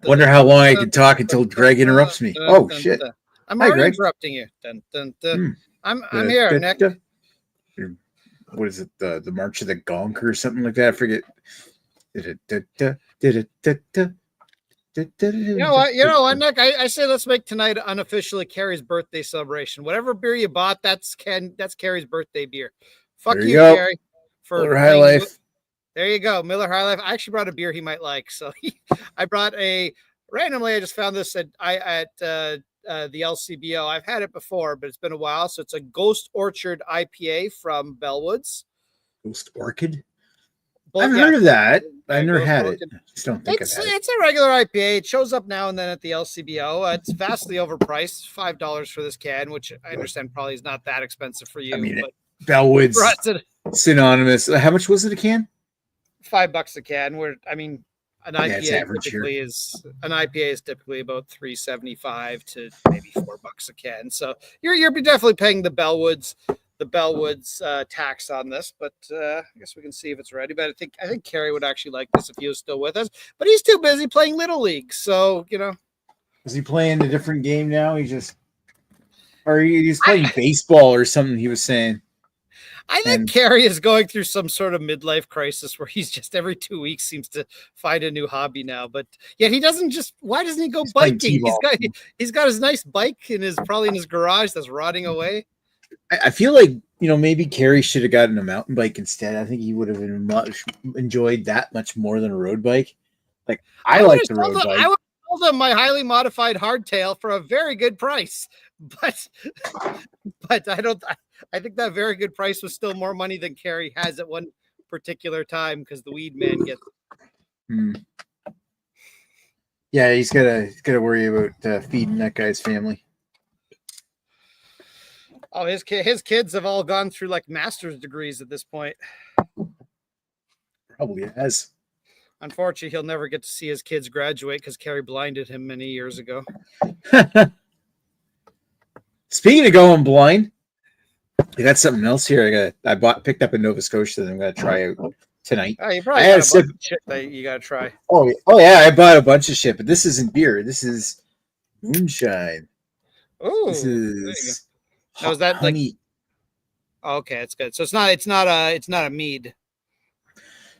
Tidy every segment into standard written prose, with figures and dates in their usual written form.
Wonder how long I can talk until Greg interrupts me. Oh shit! I'm Hi, already Greg. interrupting you. Hmm. I'm here, Nick. What is it? The March of the Gonk or something like that? I forget. You know what, Nick? I say let's make tonight unofficially Carrie's birthday celebration. Whatever beer you bought, that's Carrie's birthday beer. Fuck you, go. Carrie, for Miller High Life. There you go, Miller High Life. I actually brought a beer he might like. So I brought randomly. I just found this at the LCBO. I've had it before, but it's been a while. So it's a Ghost Orchard IPA from Bellwoods. Ghost Orchid. I've heard of that. I've never had it. I just don't think I've had it. It's a regular IPA. It shows up now and then at the LCBO. It's vastly overpriced. $5 for this can, which I understand probably is not that expensive for you. I mean, but Bellwoods synonymous. How much was it a can? $5 a can. An IPA is typically about $3.75 to maybe $4 a can. So you're definitely paying the Bellwoods tax on this, but I guess we can see if it's ready. But I think Carrie would actually like this if he was still with us, but he's too busy playing Little League. So, is he playing a different game now? He's playing baseball or something, he was saying. I think Carrie is going through some sort of midlife crisis where he's just every 2 weeks seems to find a new hobby now. But yet why doesn't he go biking? He's got his nice bike probably in his garage that's rotting away. I feel like, maybe Carrie should have gotten a mountain bike instead. I think he would have enjoyed that much more than a road bike. Like, I like the road bike. I would have sold him my highly modified hardtail for a very good price. But I think that very good price was still more money than Carrie has at one particular time because the weed man gets. Yeah, he's gotta worry about feeding that guy's family. Oh, his kids have all gone through like master's degrees at this point. Probably has. Unfortunately, he'll never get to see his kids graduate because Carrie blinded him many years ago. Speaking of going blind, I got something else here. I picked up in Nova Scotia that I'm gonna try out tonight. Oh, you probably got a bunch of shit that you gotta try. Oh yeah, I bought a bunch of shit, but this isn't beer. This is moonshine. Oh, this is honey. Okay, it's good. So it's not a mead.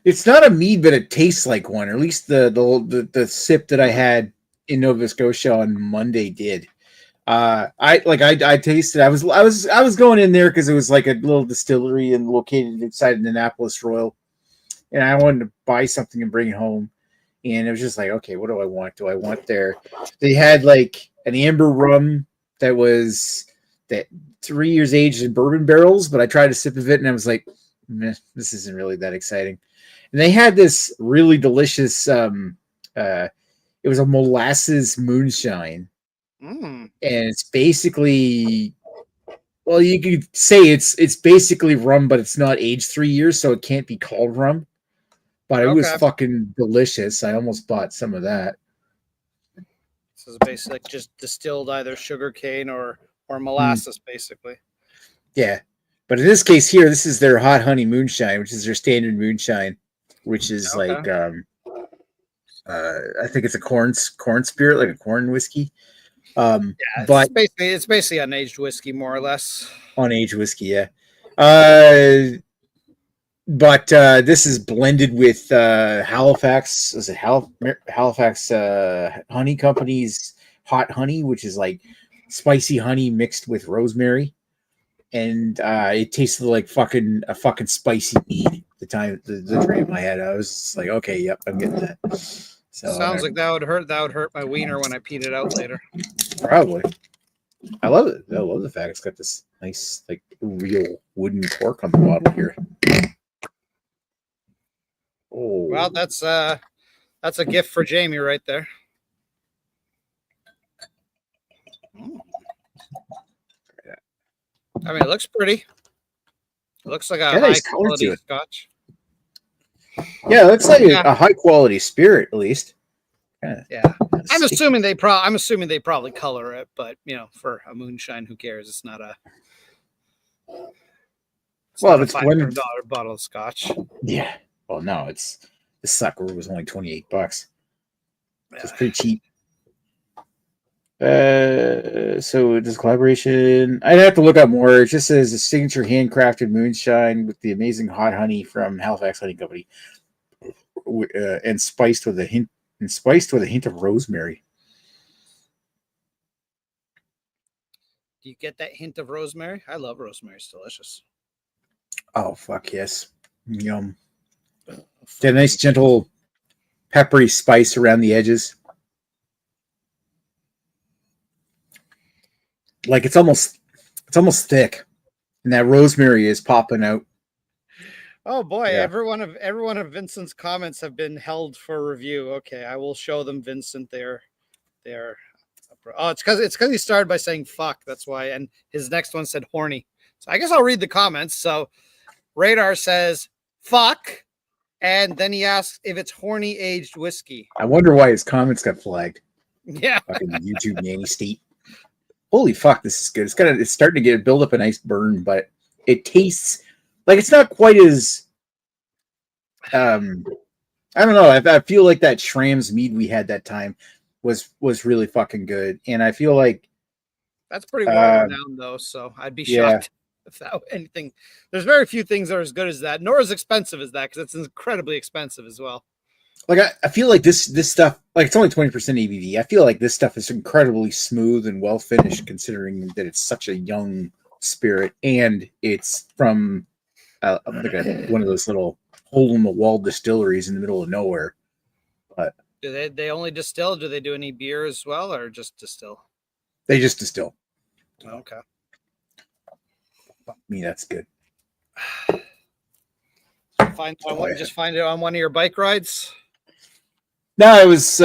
It's not a mead, but it tastes like one. Or at least the sip that I had in Nova Scotia on Monday did. I tasted. I was going in there because it was like a little distillery and located inside Annapolis Royal, and I wanted to buy something and bring it home. And it was just like, okay, what do I want? They had like an amber rum that was 3 years aged in bourbon barrels, but I tried a sip of it and I was like, meh, this isn't really that exciting. And they had this really delicious. It was a molasses moonshine. And it's basically, well, you could say it's basically rum, but it's not aged 3 years, so it can't be called rum. But it was fucking delicious. I almost bought some of that. This is basically just distilled either sugar cane or molasses, basically. Yeah, but in this case here, this is their hot honey moonshine, which is their standard moonshine, which is like I think it's a corn spirit, like a corn whiskey. But it's basically unaged whiskey, more or less. Unaged whiskey, yeah. But this is blended with Halifax. Is it Halifax Honey Company's hot honey, which is like spicy honey mixed with rosemary, and it tasted like a fucking spicy mead. The dream I had, I was just like, okay, yep, I'm getting that. So sounds like that would hurt my wiener when I peed it out later. Probably. I love it. I love the fact it's got this nice, like, real wooden cork on the bottle here. Oh, well, that's a gift for Jamie right there. I mean, it looks pretty. It looks like a high quality scotch. Yeah, it looks like a high quality spirit, at least. Yeah, I'm assuming they probably color it, but for a moonshine, who cares? It's not a. It's $500 bottle of scotch. Yeah. Well, no, the sucker was only $28. It's pretty cheap. So this collaboration, I'd have to look up more. It just says a signature handcrafted moonshine with the amazing hot honey from Halifax Honey Company, and spiced with a hint of rosemary. Do you get that hint of rosemary? I love rosemary. It's delicious. Oh fuck yes, yum! Get a nice gentle peppery spice around the edges. Like it's almost thick, and that rosemary is popping out. Oh boy, yeah. every one of Vincent's comments have been held for review. Okay, I will show them Vincent their oh, it's because he started by saying fuck, that's why, and his next one said horny. So I guess I'll read the comments. So Radar says fuck, and then he asks if it's horny aged whiskey. I wonder why his comments got flagged. Yeah. Fucking YouTube nanny state. Holy fuck, this is good. It's starting to build up a nice burn, but it tastes like it's not quite as I don't know. I feel like that Schramm's mead we had that time was really fucking good, and I feel like that's pretty well renowned though. So I'd be shocked if that anything. There's very few things that are as good as that, nor as expensive as that, because it's incredibly expensive as well. Like I feel like this stuff, like it's only 20% ABV. I feel like this stuff is incredibly smooth and well finished, considering that it's such a young spirit, and it's from like one of those little hole in the wall distilleries in the middle of nowhere. But do they only distill? Do they do any beer as well, or just distill? They just distill. Okay. Fuck me, that's good. Find it on one of your bike rides. No, it was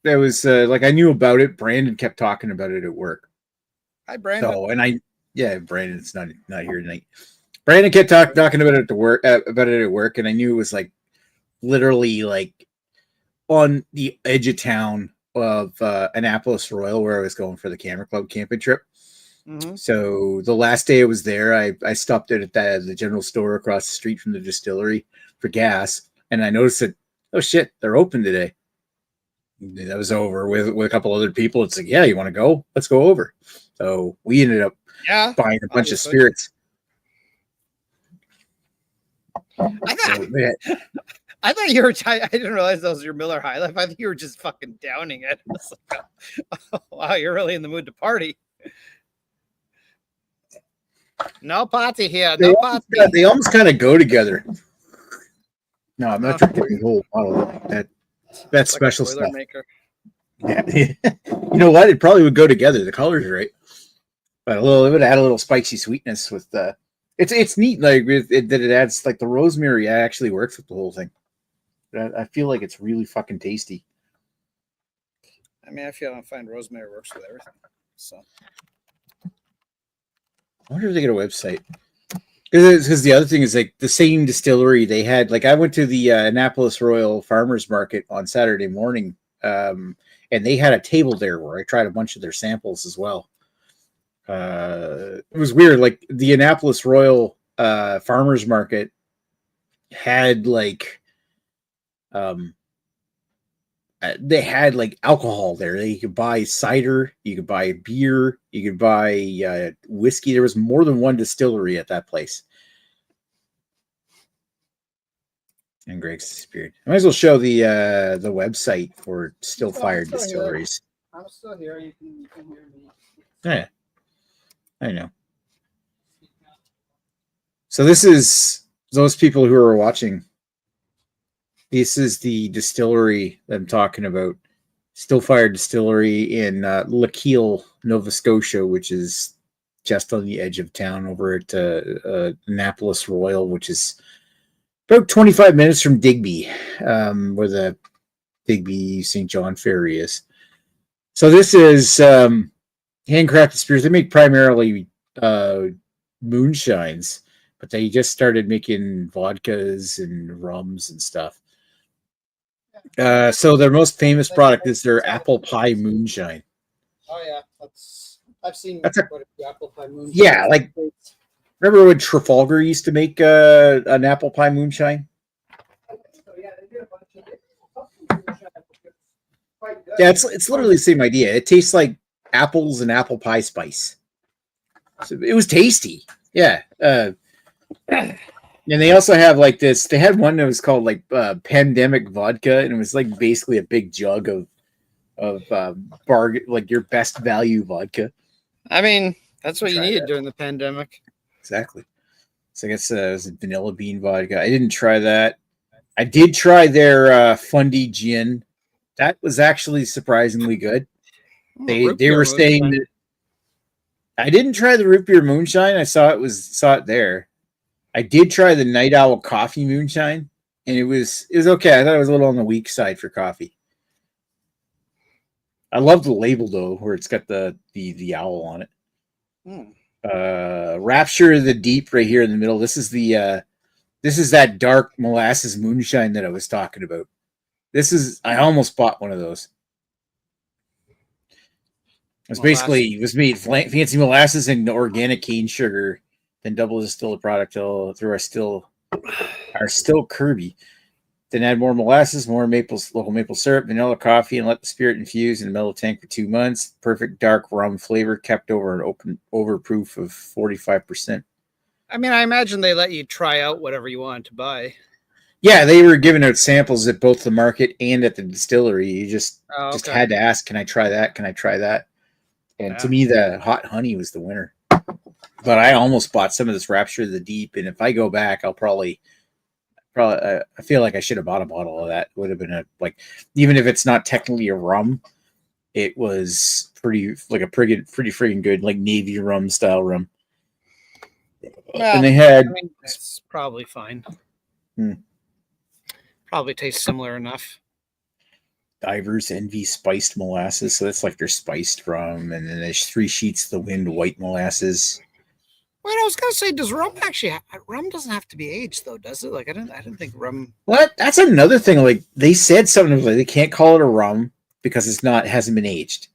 like I knew about it. Brandon kept talking about it at work. Hi, Brandon. So, Brandon's not here tonight. Brandon kept talking about it at work, and I knew it was like literally like on the edge of town of Annapolis Royal, where I was going for the Camera Club camping trip. Mm-hmm. So the last day I was there, I stopped at the general store across the street from the distillery for gas. And I noticed that, oh shit, they're open today. That was over with a couple other people. It's like, yeah, you want to go? Let's go over. So we ended up buying a bunch of spirits. I thought you were. I didn't realize that was your Miller High Life. I thought you were just fucking downing it. Like, oh, wow, you're really in the mood to party. No party here. No party. They almost kind of go together. No, I'm not drinking the whole bottle. That's like special stuff. Maker. Yeah, you know what? It probably would go together. The colors are right, but it would add a little spicy sweetness with the. It's neat, like that it adds like the rosemary actually works with the whole thing. I feel like it's really fucking tasty. I mean, I find rosemary works with everything. So, I wonder if they get a website. Because the other thing is like the same distillery they had. Like I went to the Annapolis Royal Farmers Market on Saturday morning, and they had a table there where I tried a bunch of their samples as well. It was weird. Like the Annapolis Royal Farmers Market had like, they had like alcohol there. You could buy cider, you could buy beer, you could buy whiskey. There was more than one distillery at that place. And Greg's disappeared. I might as well show the website for Still Fired Distilleries. I'm still here. You can hear me. Yeah, I know. So this is those people who are watching. This is the distillery that I'm talking about. Still Fired Distillery in Lochiel, Nova Scotia, which is just on the edge of town over at Annapolis Royal, which is about 25 minutes from Digby, where the Digby St. John Ferry is. So this is handcrafted spirits. They make primarily moonshines, but they just started making vodkas and rums and stuff. So their most famous product is their apple pie moonshine. Oh yeah, I've seen apple pie moonshine. Yeah, like remember when Trafalgar used to make an apple pie moonshine? Yeah, they did a bunch of it. Yeah, it's literally the same idea. It tastes like apples and apple pie spice. So it was tasty. Yeah. And they also have like this. They had one that was called like Pandemic Vodka, and it was like basically a big jug of bargain, like your best value vodka. I mean, that's what you needed during the pandemic. Exactly. So I guess it was vanilla bean vodka. I didn't try that. I did try their Fundy gin. That was actually surprisingly good. They were saying that I didn't try the root beer moonshine. I saw it there. I did try the Night Owl coffee moonshine, and it was okay. I thought it was a little on the weak side for coffee. I love the label though, where it's got the owl on it. Rapture of the Deep right here in the middle. This is that dark molasses moonshine that I was talking about. I almost bought one of those. It was made fancy molasses and organic cane sugar, then double distill the product through our still Kirby. Then add more molasses, more local maple syrup, vanilla coffee, and let the spirit infuse in a metal tank for 2 months. Perfect dark rum flavor kept over an overproof of 45%. I mean, I imagine they let you try out whatever you wanted to buy. Yeah, they were giving out samples at both the market and at the distillery. You just had to ask, can I try that? Can I try that? And to me, the hot honey was the winner. But I almost bought some of this Rapture of the Deep, and if I go back, I'll probably I feel like I should have bought a bottle of that. It would have been even if it's not technically a rum, it was pretty friggin' good, like Navy rum style rum. Well, and they had it's probably fine. Probably tastes similar enough. Divers Envy spiced molasses, so that's like their spiced rum, and then there's 3 Sheets of the Wind white molasses. Wait, I was gonna say, does rum actually? Rum doesn't have to be aged, though, does it? Like, I didn't think rum. What? That's another thing. Like they said something like they can't call it a rum because it hasn't been aged.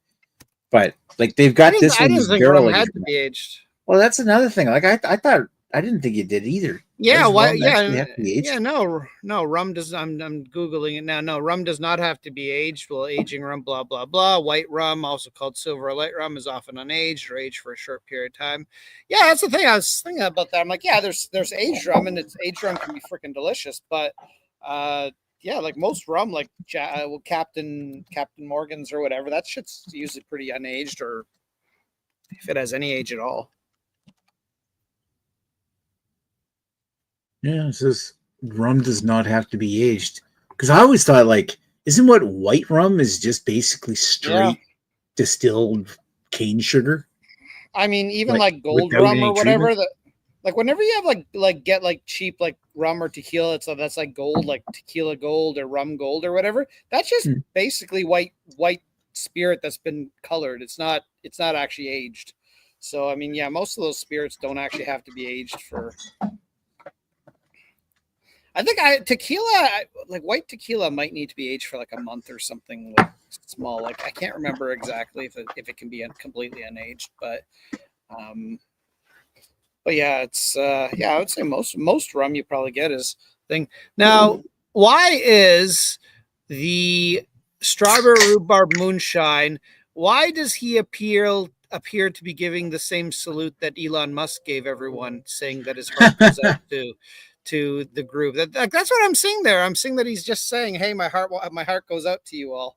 But like they've got this one. I didn't think rum had to be aged. Well, that's another thing. Like I thought. I didn't think it did either. Yeah, why? Yeah, no. Rum does. I'm googling it now. No, rum does not have to be aged. Well, aging rum, blah blah blah. White rum, also called silver or light rum, is often unaged or aged for a short period of time. Yeah, that's the thing. I was thinking about that. I'm like, yeah, there's aged rum, and aged rum can be freaking delicious. But yeah, like most rum, like Captain Morgan's or whatever, that shit's usually pretty unaged, or if it has any age at all. Yeah, it says rum does not have to be aged. Because I always thought, like, isn't what white rum is just basically straight distilled cane sugar? I mean, even like gold rum or whatever. Like whenever you have get cheap like rum or tequila, that's like gold, like tequila gold or rum gold or whatever. That's just basically white spirit that's been colored. It's not actually aged. So I mean, yeah, most of those spirits don't actually have to be aged for. I think tequila, like white tequila, might need to be aged for like a month or something, like small. Like I can't remember exactly if it can be completely unaged, but yeah, it's I would say most rum you probably get is thing. Now, why is the strawberry rhubarb moonshine? Why does he appear to be giving the same salute that Elon Musk gave everyone, saying that his heart goes out to the group? That's what I'm seeing there. I'm seeing that he's just saying, "Hey, my heart goes out to you all."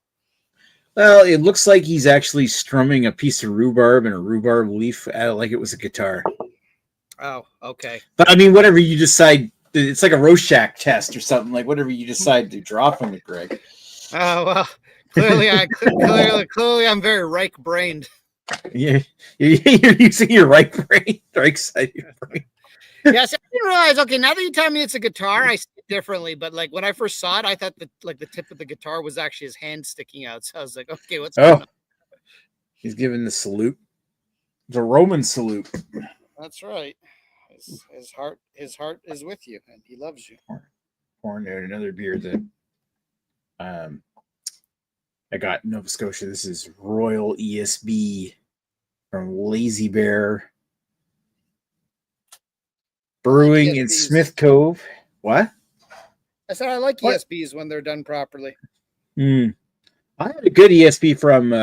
Well, it looks like he's actually strumming a piece of rhubarb and a rhubarb leaf like it was a guitar. Oh, okay. But I mean, whatever you decide, it's like a Rorschach test or something. Like whatever you decide to draw from it, Greg. Oh well, clearly I'm very right-brained. Yeah, you're using your right side of your brain. Yes, I didn't realize. Okay, now that you tell me it's a guitar, I see it differently. But like when I first saw it, I thought that like the tip of the guitar was actually his hand sticking out. So I was like, okay, what's going on? He's giving the salute, the Roman salute. That's right. His heart is with you, and he loves you. Pouring out another beer that I got in Nova Scotia. This is Royal ESB from Lazy Bear Brewing in Smith Cove. What? I said I like ESBs when they're done properly. Mm. I had a good ESP from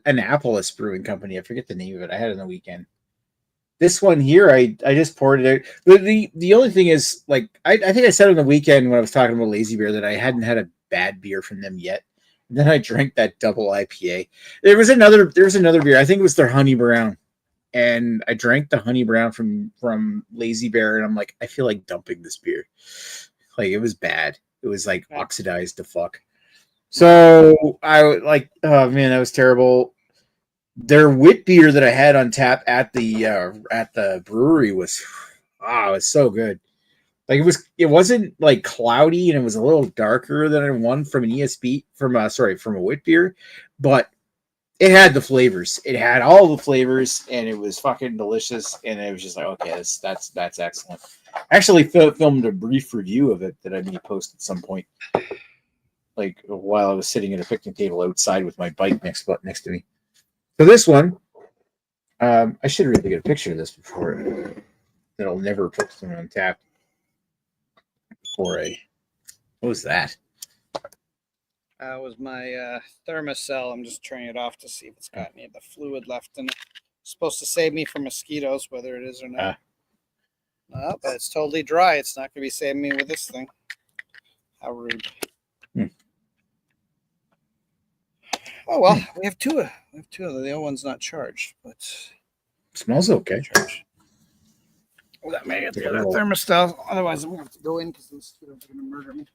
Annapolis Brewing Company. I forget the name of it. I had it on the weekend. This one here, I just poured it out. The only thing is, like, I think I said on the weekend when I was talking about Lazy Bear that I hadn't had a bad beer from them yet. And then I drank that double IPA. There was another beer. I think it was their Honey Brown. And I drank the Honey Brown from Lazy Bear, and I'm like, I feel like dumping this beer. Like, it was bad. It was like oxidized to fuck. So I like, oh man, that was terrible. Their wit beer that I had on tap at the brewery was, it was so good. Like, it wasn't like cloudy, and it was a little darker than I won from an ESB from a wit beer, but it had the flavors. It had all the flavors, and it was fucking delicious. And it was just like, okay, that's excellent. I actually filmed a brief review of it that I may post at some point, like while I was sitting at a picnic table outside with my bike next to me. So this one, I should really get a picture of this before that I'll never post on tap. What was that? That was my thermocell. I'm just turning it off to see if it's got any of the fluid left in it. It's supposed to save me from mosquitoes, whether it is or not. No, but it's totally dry. It's not going to be saving me with this thing. How rude. Oh well, we have two. We have two of them. The other one's not charged, but smells okay. Well, that may get the other thermostat. Otherwise, I'm going to have to go in because the mosquitoes are going to murder me.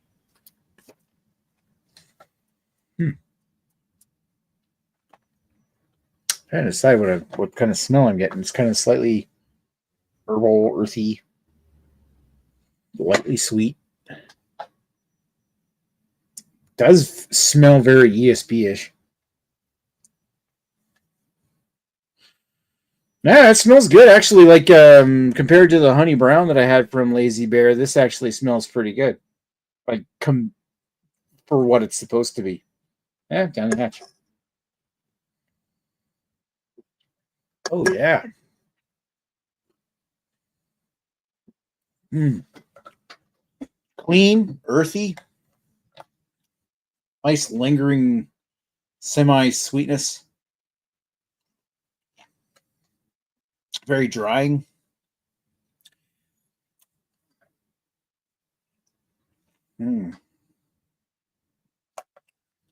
Trying to decide what kind of smell I'm getting. It's kind of slightly herbal, earthy, lightly sweet. Does smell very ESP-ish. Yeah, it smells good actually. Like compared to the Honey Brown that I had from Lazy Bear, this actually smells pretty good. Like for what it's supposed to be. Yeah, down the hatch. Oh yeah. Clean, earthy, nice lingering semi-sweetness. Very drying.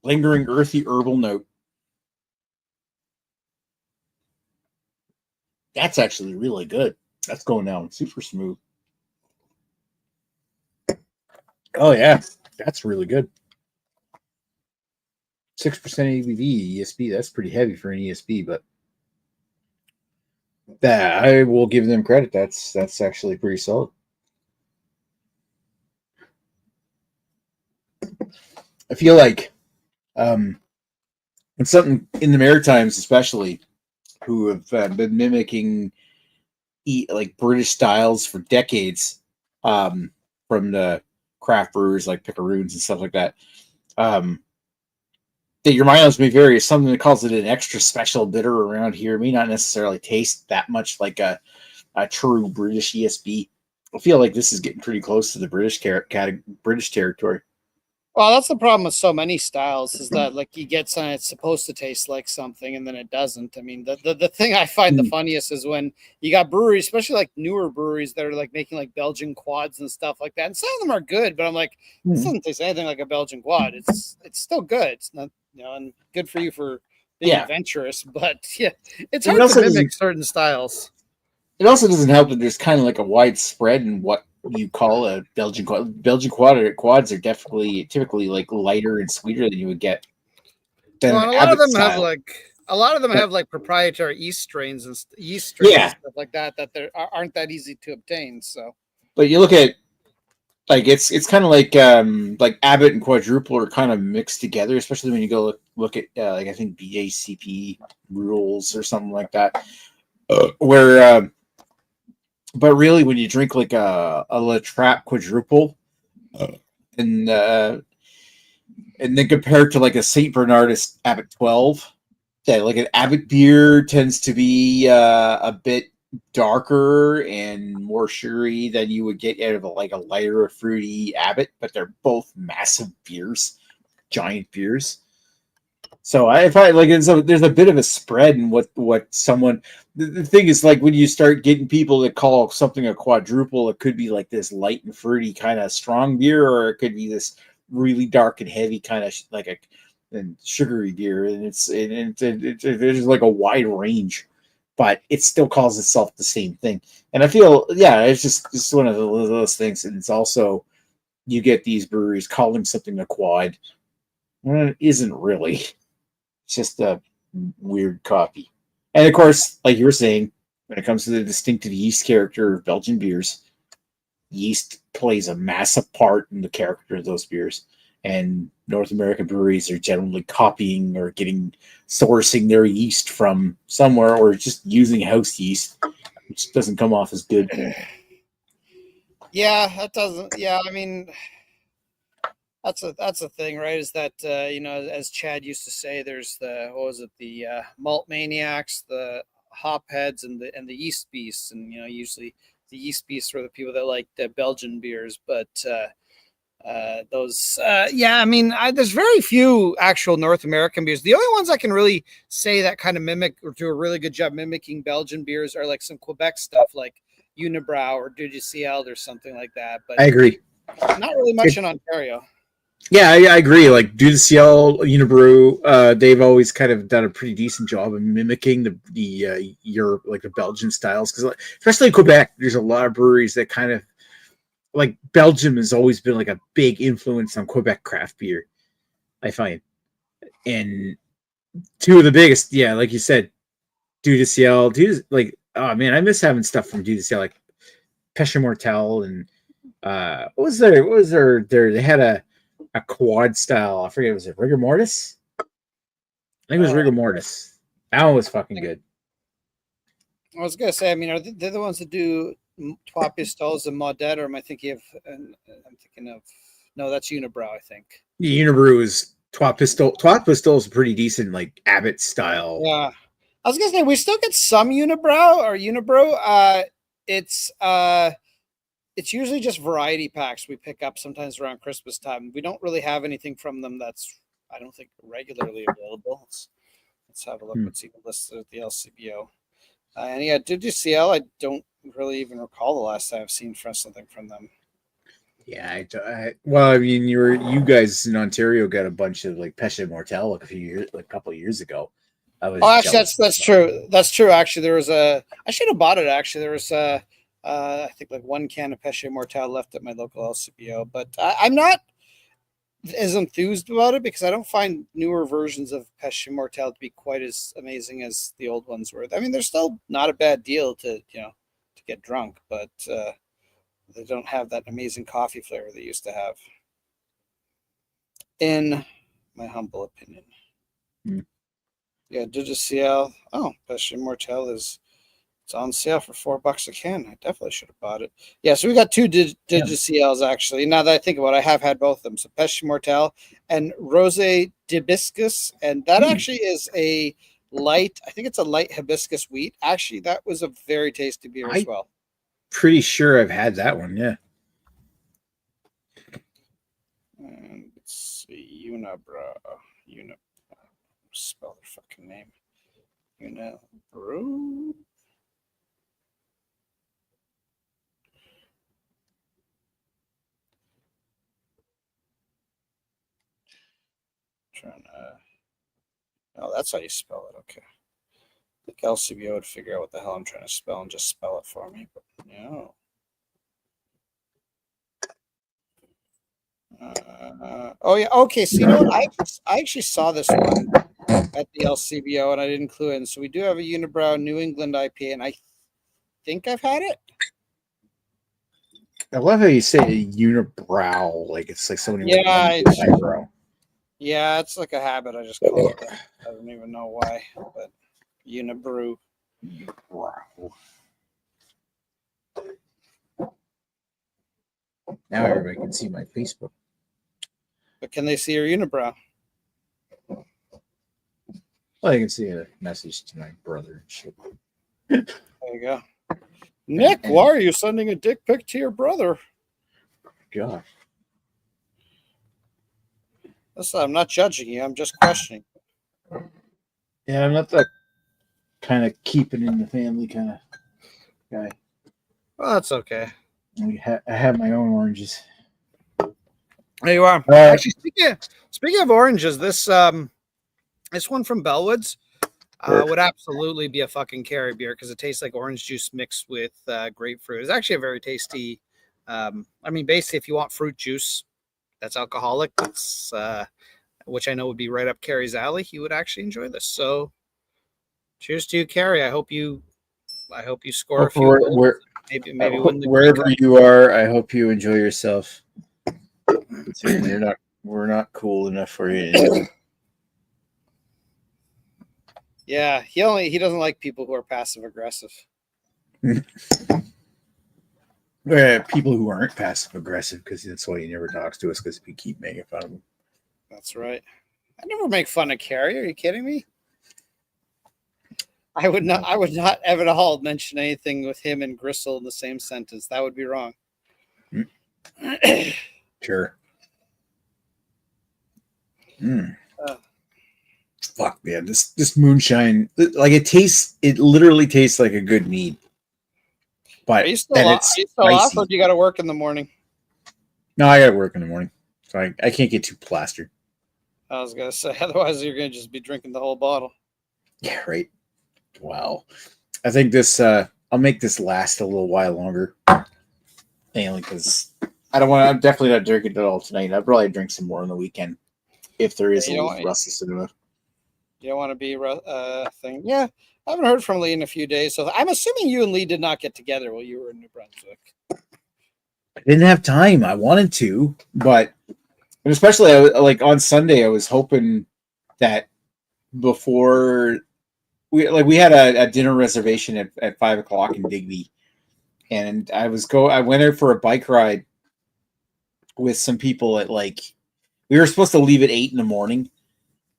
Lingering earthy herbal note. That's actually really good. That's going down super smooth. Oh yeah, that's really good. 6% ABV ESP. That's pretty heavy for an ESP, but that I will give them credit. That's actually pretty solid. I feel like when something in the Maritimes, especially, who have been mimicking like British styles for decades, from the craft brewers like Picaroons and stuff like that. That your mileage may vary. Something that calls it an extra special bitter around here may not necessarily taste that much like a true British ESB. I feel like this is getting pretty close to the British territory. Well, that's the problem with so many styles is that like you get something it's supposed to taste like something and then it doesn't. I mean, the thing I find the funniest is when you got breweries, especially like newer breweries that are like making like Belgian quads and stuff like that. And some of them are good, but I'm like, this doesn't taste anything like a Belgian quad. It's still good. It's not, and good for you for being adventurous, but yeah, it's hard to mimic certain styles. It also doesn't help that there's kind of like a wide spread in what you call a Belgian quad. Belgian quads are typically like lighter and sweeter than you would get. A lot of them have like proprietary yeast strains and stuff like that aren't that easy to obtain. So, but you look at like it's kind of like Abbott and Quadruple are kind of mixed together, especially when you go look at like I think BACP rules or something like that, where. But really, when you drink like a La Trappe Quadruple, and then compared to like a Saint Bernardus Abbott 12, like an Abbott beer tends to be a bit darker and more sugary than you would get out of like a lighter fruity Abbott, but they're both massive beers. giant beers. So if I like, there's a bit of a spread in what someone. The thing is, like, when you start getting people that call something a quadruple, it could be like this light and fruity kind of strong beer, or it could be this really dark and heavy kind of like a and sugary beer, and there's like a wide range, but it still calls itself the same thing. And I feel, yeah, it's one of those things, and it's also you get these breweries calling something a quad when it isn't really. It's just a weird copy. And of course, like you were saying, when it comes to the distinctive yeast character of Belgian beers, yeast plays a massive part in the character of those beers. And North American breweries are generally copying or sourcing their yeast from somewhere, or just using house yeast, which doesn't come off as good. Yeah, that doesn't. Yeah, I mean, that's a thing, right? Is that as Chad used to say, there's the malt maniacs, the hop heads, and the yeast beasts, and usually the yeast beasts were the people that like the Belgian beers, but I mean, there's very few actual North American beers. The only ones I can really say that kind of mimic or do a really good job mimicking Belgian beers are like some Quebec stuff, like Unibrow or Dudiciel or something like that. But I agree. Not really much in Ontario. Yeah, I agree. Like Dudiciel, Unibrew, they've always kind of done a pretty decent job of mimicking the Europe, like the Belgian styles, because especially in Quebec, there's a lot of breweries that kind of like Belgium has always been like a big influence on Quebec craft beer, I find. And two of the biggest, yeah, like you said, Dudiciel, like, oh man, I miss having stuff from Dudiciel, like Pêche Mortel, and what was there? They had a quad style. I forget. Was it Rigor Mortis? I think it was Rigor Mortis. That one was fucking good. I was gonna say, I mean, are they the ones that do Trois Pistoles and Maudet, or am I thinking of? I'm thinking of. No, that's Unibrow, I think. The Unibrew is Trois Pistoles. Trois Pistoles is pretty decent, like Abbott style. Yeah, I was gonna say we still get some Unibrow. It's usually just variety packs we pick up sometimes around Christmas time. We don't really have anything from them that's, I don't think, regularly available. Let's have a look. What's even listed at the LCBO. And yeah, Dudiciel, I don't really even recall the last time I've seen something from them. Yeah, I mean, you guys in Ontario got a bunch of like Pêche Mortel a couple of years ago. Actually, that's true. That's true. Actually, I should have bought it. Actually, there was I think like one can of Pêche Mortel left at my local LCBO, but I'm not as enthused about it because I don't find newer versions of Pêche Mortel to be quite as amazing as the old ones were. I mean, they're still not a bad deal to get drunk, but they don't have that amazing coffee flavor they used to have, in my humble opinion. Yeah, Dudiciel. Oh, Pêche Mortel it's on sale for $4 a can. I definitely should have bought it. Yeah, so we got two Dudiciels actually. Now that I think about it, I have had both of them. So Pêche Mortel and Rosé d'Hibiscus, and that actually is a light. I think it's a light hibiscus wheat. Actually, that was a very tasty beer as well. Pretty sure I've had that one. Yeah. And let's see, Unibrow. Spell their fucking name. Unibrow. Oh, that's how you spell it. Okay. I think LCBO would figure out what the hell I'm trying to spell and just spell it for me, but no. Oh yeah. Okay. So you know what? I actually saw this one at the LCBO and I didn't clue in. So we do have a Unibrow New England IPA, and I think I've had it. I love how you say Unibrow, like it's like somebody. Yeah, yeah, it's like a habit. I just call it that. I don't even know why, but Unibrew. Now everybody can see my Facebook. But can they see your Unibrow? Well, I can see a message to my brother and shit. There you go. Nick, why are you sending a dick pic to your brother? God. Listen, I'm not judging you. I'm just questioning. Yeah, I'm not that kind of keeping in the family kind of guy. Well, that's okay. I have my own oranges. There you are. Actually, speaking of oranges, this one from Bellwoods would absolutely be a fucking carry beer because it tastes like orange juice mixed with grapefruit. It's actually a very tasty. I mean, basically, if you want fruit juice that's alcoholic, that's which I know would be right up Carrie's alley, he would actually enjoy this. So, cheers to you, Carrie. I hope you score a few goals. Maybe win the wherever you are. I hope you enjoy yourself. We're not cool enough for you anymore. Yeah, he doesn't like people who are passive aggressive. People who aren't passive aggressive, because that's why he never talks to us, because we keep making fun of him. That's right. I never make fun of Carrie. Are you kidding me? I would not ever at all mention anything with him and Gristle in the same sentence. That would be wrong. Sure. Fuck, man, this moonshine, like it literally tastes like a good mead. But are you still off, or do you got to work in the morning? No, I got to work in the morning, so I can't get too plastered. I was gonna say, otherwise you're gonna just be drinking the whole bottle. Yeah, right. Wow. I think this I'll make this last a little while longer, mainly because I'm definitely not drinking it all tonight. I'd probably drink some more on the weekend if there is a little rustless enough. You don't want to be thing. Yeah, I haven't heard from Lee in a few days, so I'm assuming you and Lee did not get together while you were in New Brunswick. I didn't have time. I wanted to, but especially like on Sunday, I was hoping that before we had a dinner reservation at 5:00 in Digby, and I went out for a bike ride with some people at we were supposed to leave at 8 a.m,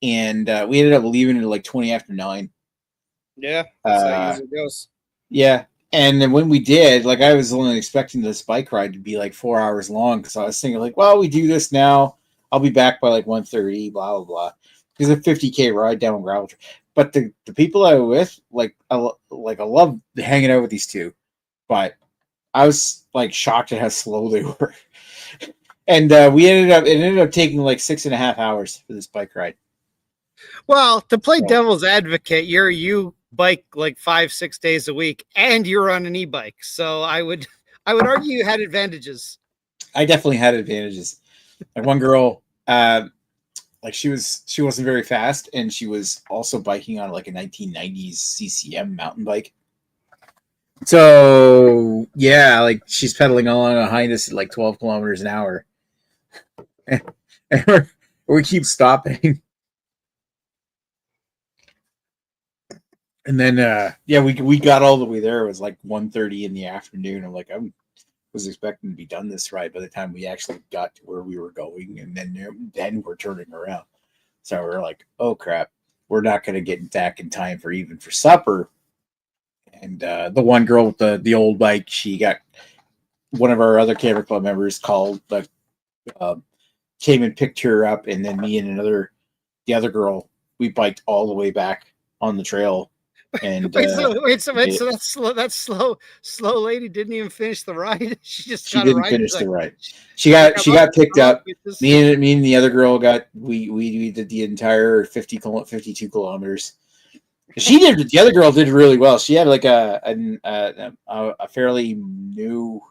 and we ended up leaving at 20 after 9. Yeah, that's how it usually goes. Yeah, and then when we did, I was only expecting this bike ride to be 4 hours long, so I was thinking well, we do this now, I'll be back by 1:30, blah blah blah. It's a 50K ride down gravel. But the people I was with, I love hanging out with these two, but I was shocked at how slow they were. And it ended up taking 6.5 hours for this bike ride. Well, to play devil's advocate, you bike 5-6 days a week, and you're on an e-bike, so I would argue you had advantages. I definitely had advantages. One girl, she wasn't very fast, and she was also biking on a 1990s CCM mountain bike. So yeah, she's pedaling along behind us at 12 kilometers an hour, and we keep stopping. And then we got all the way there. It was 1:30 in the afternoon. I'm I was expecting to be done this ride by the time we actually got to where we were going, and then we're turning around. So we're oh crap, we're not going to get back in time for supper. And the one girl with the old bike, she got one of our other camera club members called, came and picked her up, and then me and the other girl, we biked all the way back on the trail. And wait, so that slow lady didn't even finish the ride. She didn't finish the ride. She got picked up. Me and the other girl we did the entire 52 kilometers. The other girl did really well. She had a fairly new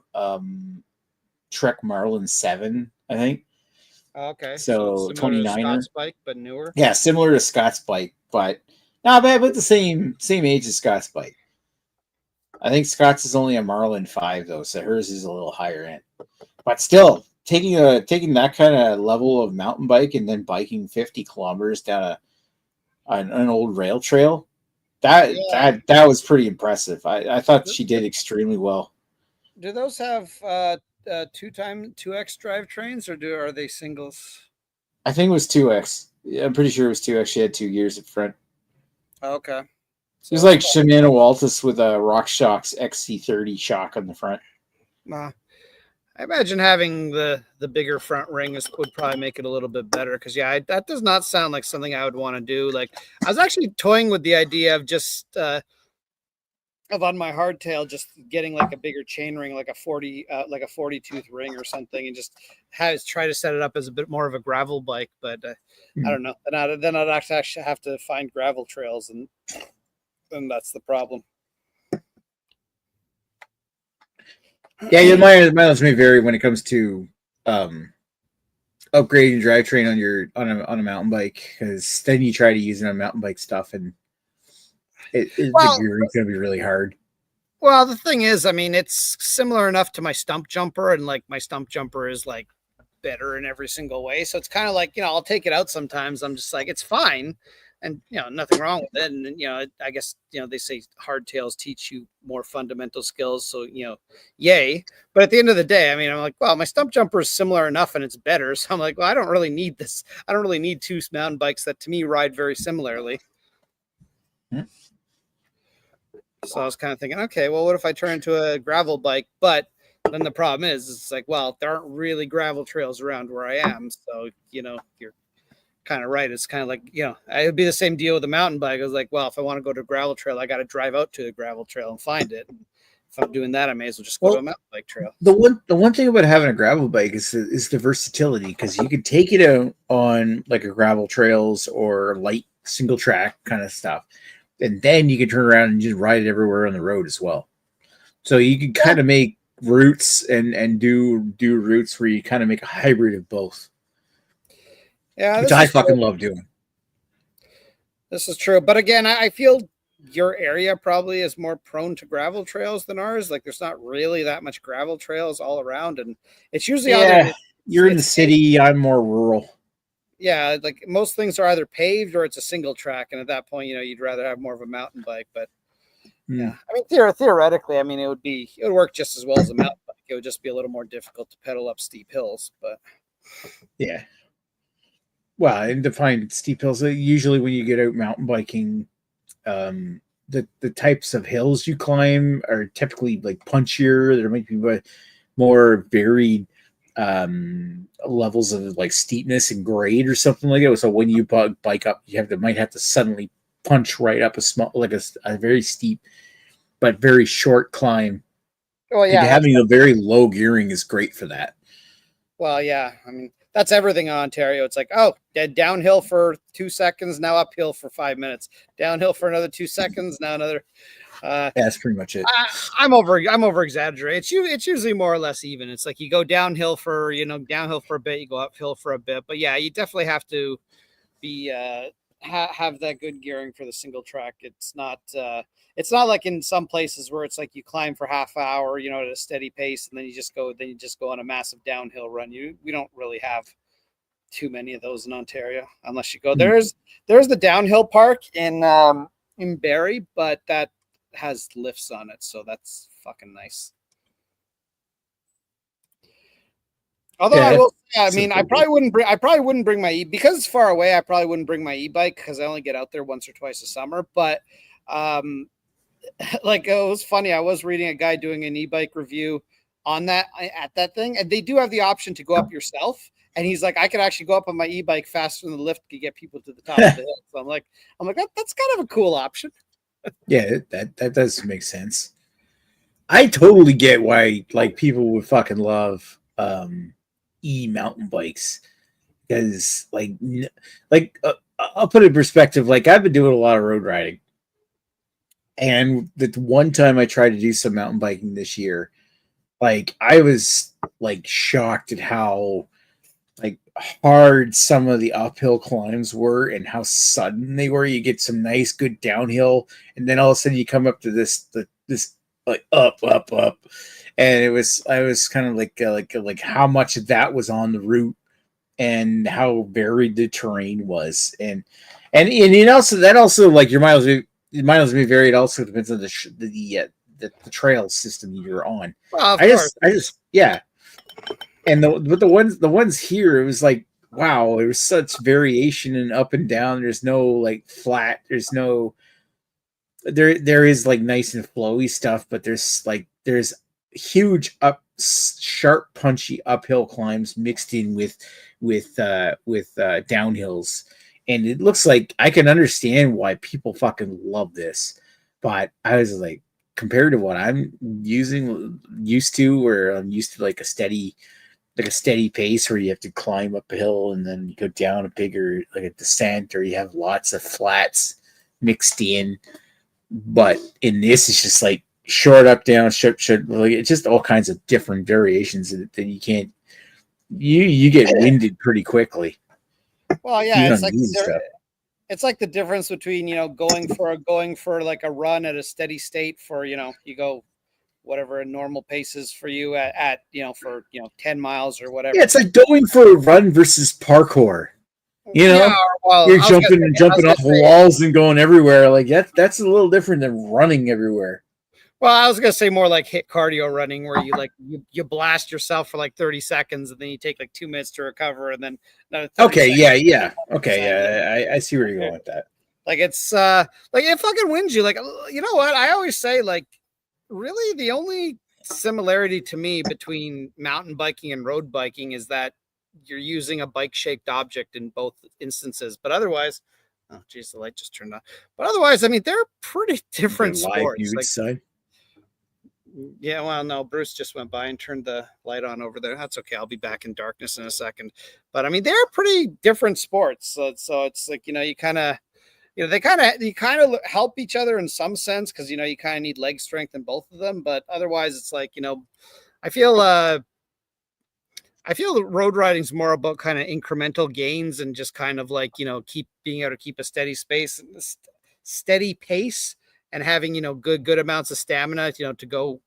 Trek Marlin 7, I think. Okay, so 29er Scott's bike, but newer. Yeah, similar to Scott's bike, but not bad, but the same age as Scott's bike. I think Scott's is only a Marlin 5 though, so hers is a little higher end. But still, taking that kind of level of mountain bike and then biking 50 kilometers down an old rail trail, that was pretty impressive. I thought she did extremely well. Do those have 2X drivetrains, or are they singles? I think it was 2X. I'm pretty sure it was 2X. She had 2 gears up front. Okay. So it was like Shimano Altus with a RockShox XC30 shock on the front. I imagine having the bigger front ring would probably make it a little bit better because that does not sound like something I would want to do. Like I was actually toying with the idea of just of on my hardtail just getting like a bigger chain ring, like a 40 tooth ring or something, and just try to set it up as a bit more of a gravel bike. But I don't know. Then I'd actually have to find gravel trails, and then that's the problem. Yeah, your mileage may vary when it comes to upgrading drivetrain on a mountain bike, because then you try to use it on mountain bike stuff, and the gearing's going to be really hard. Well, the thing is, I mean, it's similar enough to my stump jumper, and like my stump jumper is like better in every single way. So it's kind of like, I'll take it out sometimes. I'm just like, it's fine. And, nothing wrong with it. And, I guess, they say hardtails teach you more fundamental skills. So, yay. But at the end of the day, I mean, I'm like, well, my stump jumper is similar enough and it's better. So I'm like, well, I don't really need this. I don't really need two mountain bikes that to me ride very similarly. Mm-hmm. So I was kind of thinking, okay, well, what if I turn into a gravel bike? But then the problem is, it's like, well, there aren't really gravel trails around where I am. So, you're kind of right. It's kind of like, it would be the same deal with a mountain bike. I was like, well, if I want to go to a gravel trail, I got to drive out to the gravel trail and find it. If I'm doing that, I may as well just go to a mountain bike trail. The one thing about having a gravel bike is the versatility, because you could take it out on like a gravel trails or light single track kind of stuff. And then you can turn around and just ride it everywhere on the road as well. So you can kind of make routes and do routes where you kind of make a hybrid of both. Yeah, which I fucking love doing. This is true. But again, I feel your area probably is more prone to gravel trails than ours. Like there's not really that much gravel trails all around. And it's usually you're in the city, I'm more rural. Yeah, like most things are either paved or it's a single track, and at that point, you'd rather have more of a mountain bike. But yeah, I mean, theoretically, I mean, it would work just as well as a mountain bike. It would just be a little more difficult to pedal up steep hills. But yeah, well, and to find steep hills, usually when you get out mountain biking, the types of hills you climb are typically like punchier. There might be more varied levels of like steepness and grade or something like that. So when you bike up, you might have to suddenly punch right up a very steep but very short climb. Well, yeah, and having a very low gearing is great for that. Well, yeah, I mean that's everything in Ontario. It's like, oh, downhill for 2 seconds, now uphill for 5 minutes, downhill for another 2 seconds, now another. That's pretty much it. I'm over exaggerating. It's usually more or less even. It's like you go downhill for a bit, you go uphill for a bit. But yeah, you definitely have to be have that good gearing for the single track. It's not like in some places where it's like you climb for half hour, at a steady pace, and then you just go on a massive downhill run. We don't really have too many of those in Ontario unless you go. There's the downhill park in Barrie, but that has lifts on it, so that's fucking nice. Although I will say, I mean, I probably wouldn't bring my because it's far away. I probably wouldn't bring my e-bike because I only get out there once or twice a summer. But like it was funny. I was reading a guy doing an e-bike review on that at that thing, and they do have the option to go up yourself. And he's like, I could actually go up on my e-bike faster than the lift to get people to the top of the hill. So I'm like, that's kind of a cool option. Yeah, that does make sense. I totally get why like people would fucking love mountain bikes, because I'll put it in perspective. Like I've been doing a lot of road riding, and the one time I tried to do some mountain biking this year, like I was like shocked at how like hard some of the uphill climbs were and how sudden they were. You get some nice good downhill, and then all of a sudden you come up to this like up, and I was kind of like how much of that was on the route and how varied the terrain was, and that also like your miles may vary. It also depends on the trail system you're on. Well, I just yeah. And the ones here, it was like, wow, there was such variation and up and down. There's no like flat. There's no there is like nice and flowy stuff, but there's huge up sharp, punchy uphill climbs mixed in with downhills, and it looks like I can understand why people fucking love this. But I was like, compared to what I'm used to, where I'm used to like a steady pace where you have to climb up a hill and then you go down a bigger like a descent, or you have lots of flats mixed in. But in this, it's just like short up, down, short, like it's just all kinds of different variations that you can't. You get winded pretty quickly. Well, yeah, it's like the difference between going for like a run at a steady state for you go whatever a normal pace is for you at 10 miles or whatever. Yeah, it's like going for a run versus parkour. Yeah, well, you're jumping off walls and going everywhere. Like that's a little different than running everywhere. Well, I was gonna say more like HIIT cardio running, where you blast yourself for like 30 seconds, and then you take like 2 minutes to recover, and then another 30 okay, seconds. Yeah, I see where you're going with that. Like it's like it fucking wins you. Like you know what? I always say like really the only similarity to me between mountain biking and road biking is that you're using a bike-shaped object in both instances, but otherwise, oh geez, the light just turned on. But otherwise, I mean, they're pretty different sports. Yeah, well, no, Bruce just went by and turned the light on over there. That's okay. I'll be back in darkness in a second. But I mean, they're pretty different sports. So it's like, you kind of, they kind of help each other in some sense because, you kind of need leg strength in both of them. But otherwise, it's like, I feel road riding is more about kind of incremental gains and just kind of like, keep being able to keep a steady pace and having, good amounts of stamina, to go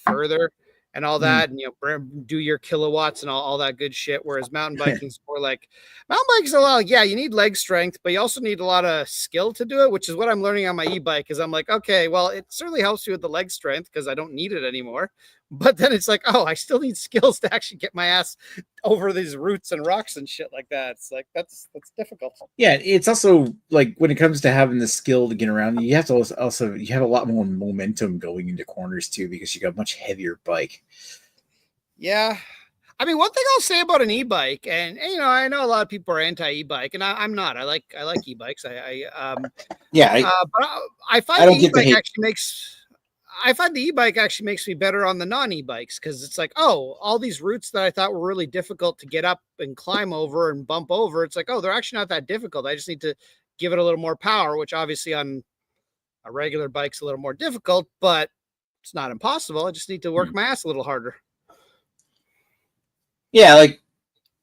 further and all that, and, do your kilowatts and all that good shit. Whereas mountain biking is more like a lot. Yeah, you need leg strength, but you also need a lot of skill to do it, which is what I'm learning on my e-bike. Is I'm like, okay, well, it certainly helps you with the leg strength because I don't need it anymore. But then it's like, oh, I still need skills to actually get my ass over these roots and rocks and shit like that. It's like that's difficult. Yeah, it's also like when it comes to having the skill to get around, you have to also you have a lot more momentum going into corners too because you got a much heavier bike. Yeah. I mean, one thing I'll say about an e-bike, and I know a lot of people are anti e-bike, and I'm not. I like e-bikes. But I find the e-bike actually makes me better on the non-e-bikes because it's like, oh, all these routes that I thought were really difficult to get up and climb over and bump over, it's like, oh, they're actually not that difficult. I just need to give it a little more power, which obviously on a regular bike's a little more difficult, but it's not impossible. I just need to work my ass a little harder. Yeah, like,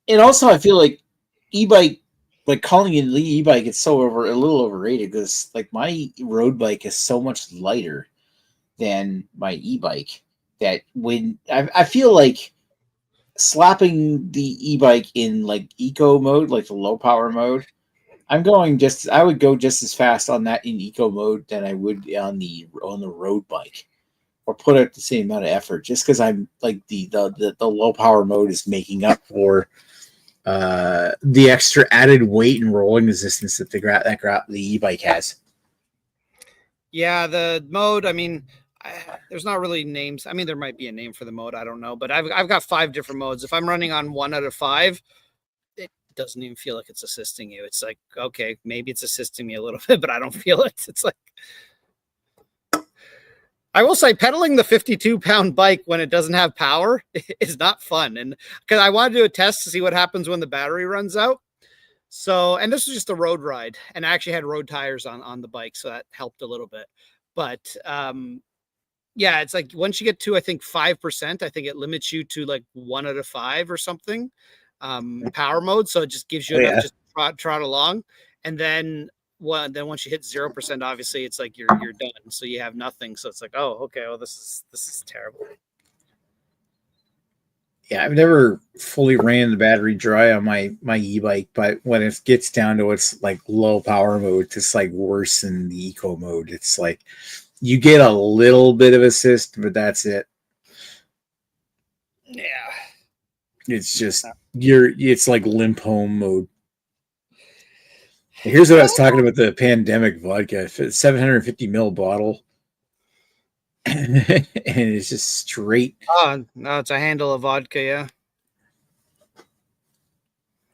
and also I feel like e-bike, like calling it e-bike, it's a little overrated because like my road bike is so much lighter than my e-bike that when I feel like slapping the e-bike in like eco mode, like the low power mode, I would go just as fast on that in eco mode than I would on the road bike, or put out the same amount of effort, just because I'm like the low power mode is making up for the extra added weight and rolling resistance that the e-bike has. Yeah, the mode, I mean, there's not really names. I mean, there might be a name for the mode. I don't know, but I've got 5 different modes. If I'm running on 1 out of 5, it doesn't even feel like it's assisting you. It's like, okay, maybe it's assisting me a little bit, but I don't feel it. It's like, I will say pedaling the 52-pound bike when it doesn't have power is not fun. And because I wanted to do a test to see what happens when the battery runs out. So, and this was just a road ride, and I actually had road tires on the bike. So that helped a little bit, but, yeah, it's like once you get to, I think 5%, I think it limits you to like 1 out of 5 or something, power mode. So it just gives you enough just trot along. And then once you hit 0%, obviously it's like you're done. So you have nothing. So it's like, oh, okay, well, this is terrible. Yeah, I've never fully ran the battery dry on my e-bike, but when it gets down to its like low power mode, it's like worse than the eco mode. It's like you get a little bit of assist, but that's it. Yeah. It's just it's like limp home mode. Here's what I was talking about: the pandemic vodka, 750 ml bottle. and it's just straight. Oh no, it's a handle of vodka. Yeah.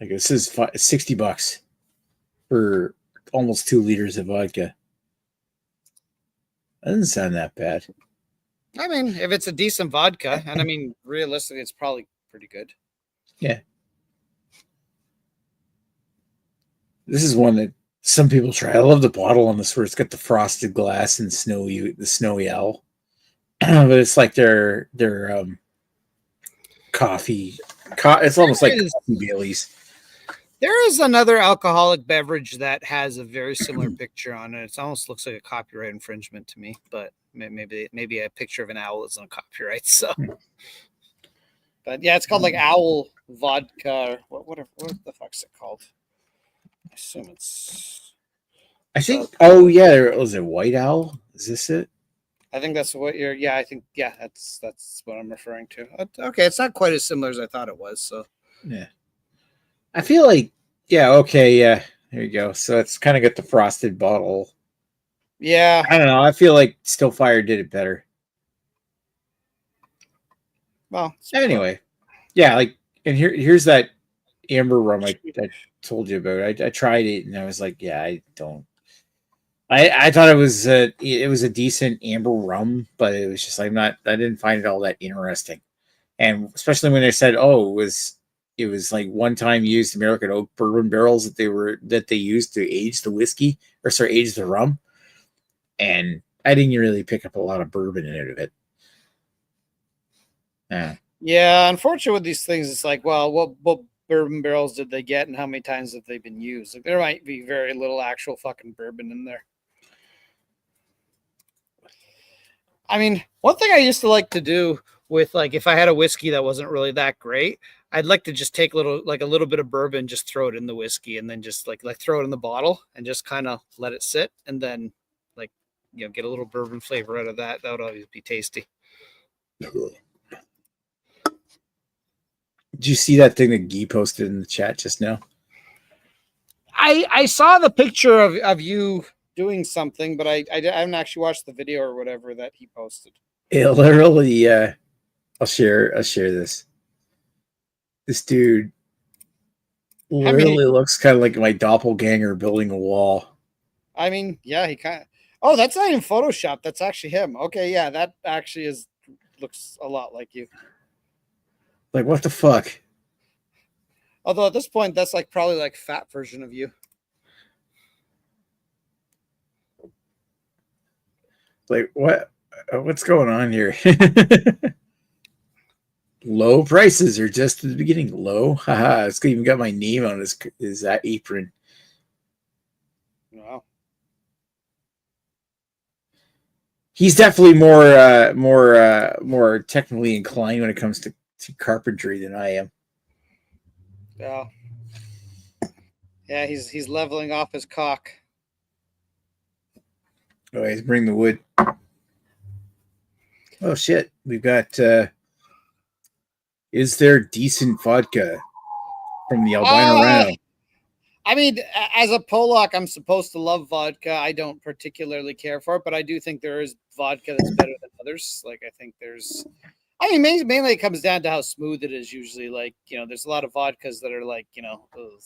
Like this is $60 for almost 2 liters of vodka. That doesn't sound that bad. I mean, if it's a decent vodka, and I mean, realistically, it's probably pretty good. Yeah. This is one that some people try. I love the bottle on this where it's got the frosted glass and the snowy owl. But it's like their coffee. It's almost like coffee Baileys. There is another alcoholic beverage that has a very similar picture on it. It almost looks like a copyright infringement to me, but maybe a picture of an owl isn't a copyright. So, but yeah, it's called like Owl Vodka. What the fuck's it called? I assume it's. I think. Oh yeah, was it White Owl? Is this it? I think that's what you're. Yeah, I think. Yeah, that's what I'm referring to. Okay, it's not quite as similar as I thought it was. So yeah, I feel like okay, yeah. There you go. So it's kind of got the frosted bottle. Yeah, I don't know. I feel like Stillfire did it better. Well, anyway, yeah. Like, and here's that amber rum I told you about. I tried it and I was like, yeah, I don't. I thought it was a decent amber rum, but it was just like I didn't find it all that interesting, and especially when they said, oh, it was like one time used American oak bourbon barrels that they used to age the whiskey age the rum, and I didn't really pick up a lot of bourbon out of it. Yeah, unfortunately with these things, it's like, well, what bourbon barrels did they get, and how many times have they been used? Like, there might be very little actual fucking bourbon in there. I mean, one thing I used to like to do with, like, if I had a whiskey that wasn't really that great, I'd like to just take a little bit of bourbon, just throw it in the whiskey, and then just like throw it in the bottle and just kind of let it sit, and then get a little bourbon flavor out of that. That would always be tasty. Did you see that thing that Guy posted in the chat just now? I saw the picture of you doing something, but I haven't actually watched the video or whatever that he posted. It literally, I'll share this. This dude literally looks kind of like my doppelganger building a wall. I mean, yeah, he kind of. Oh, that's not even Photoshop. That's actually him. Okay, yeah, that actually looks a lot like you. Like, what the fuck? Although at this point, that's probably like fat version of you. Like, what's going on here? Low prices are just at the beginning. Low, haha! It's even got my name on his apron. Wow. He's definitely more technically inclined when it comes to carpentry than I am. Yeah. Yeah, he's leveling off his cock. Oh, he's bring the wood. Oh shit! We've got. Is there decent vodka from the albino rhino? I mean, as a Polak, I'm supposed to love vodka. I don't particularly care for it, but I do think there is vodka that's better than others. Like, I think there's. I mean, mainly it comes down to how smooth it is. Usually, there's a lot of vodkas that are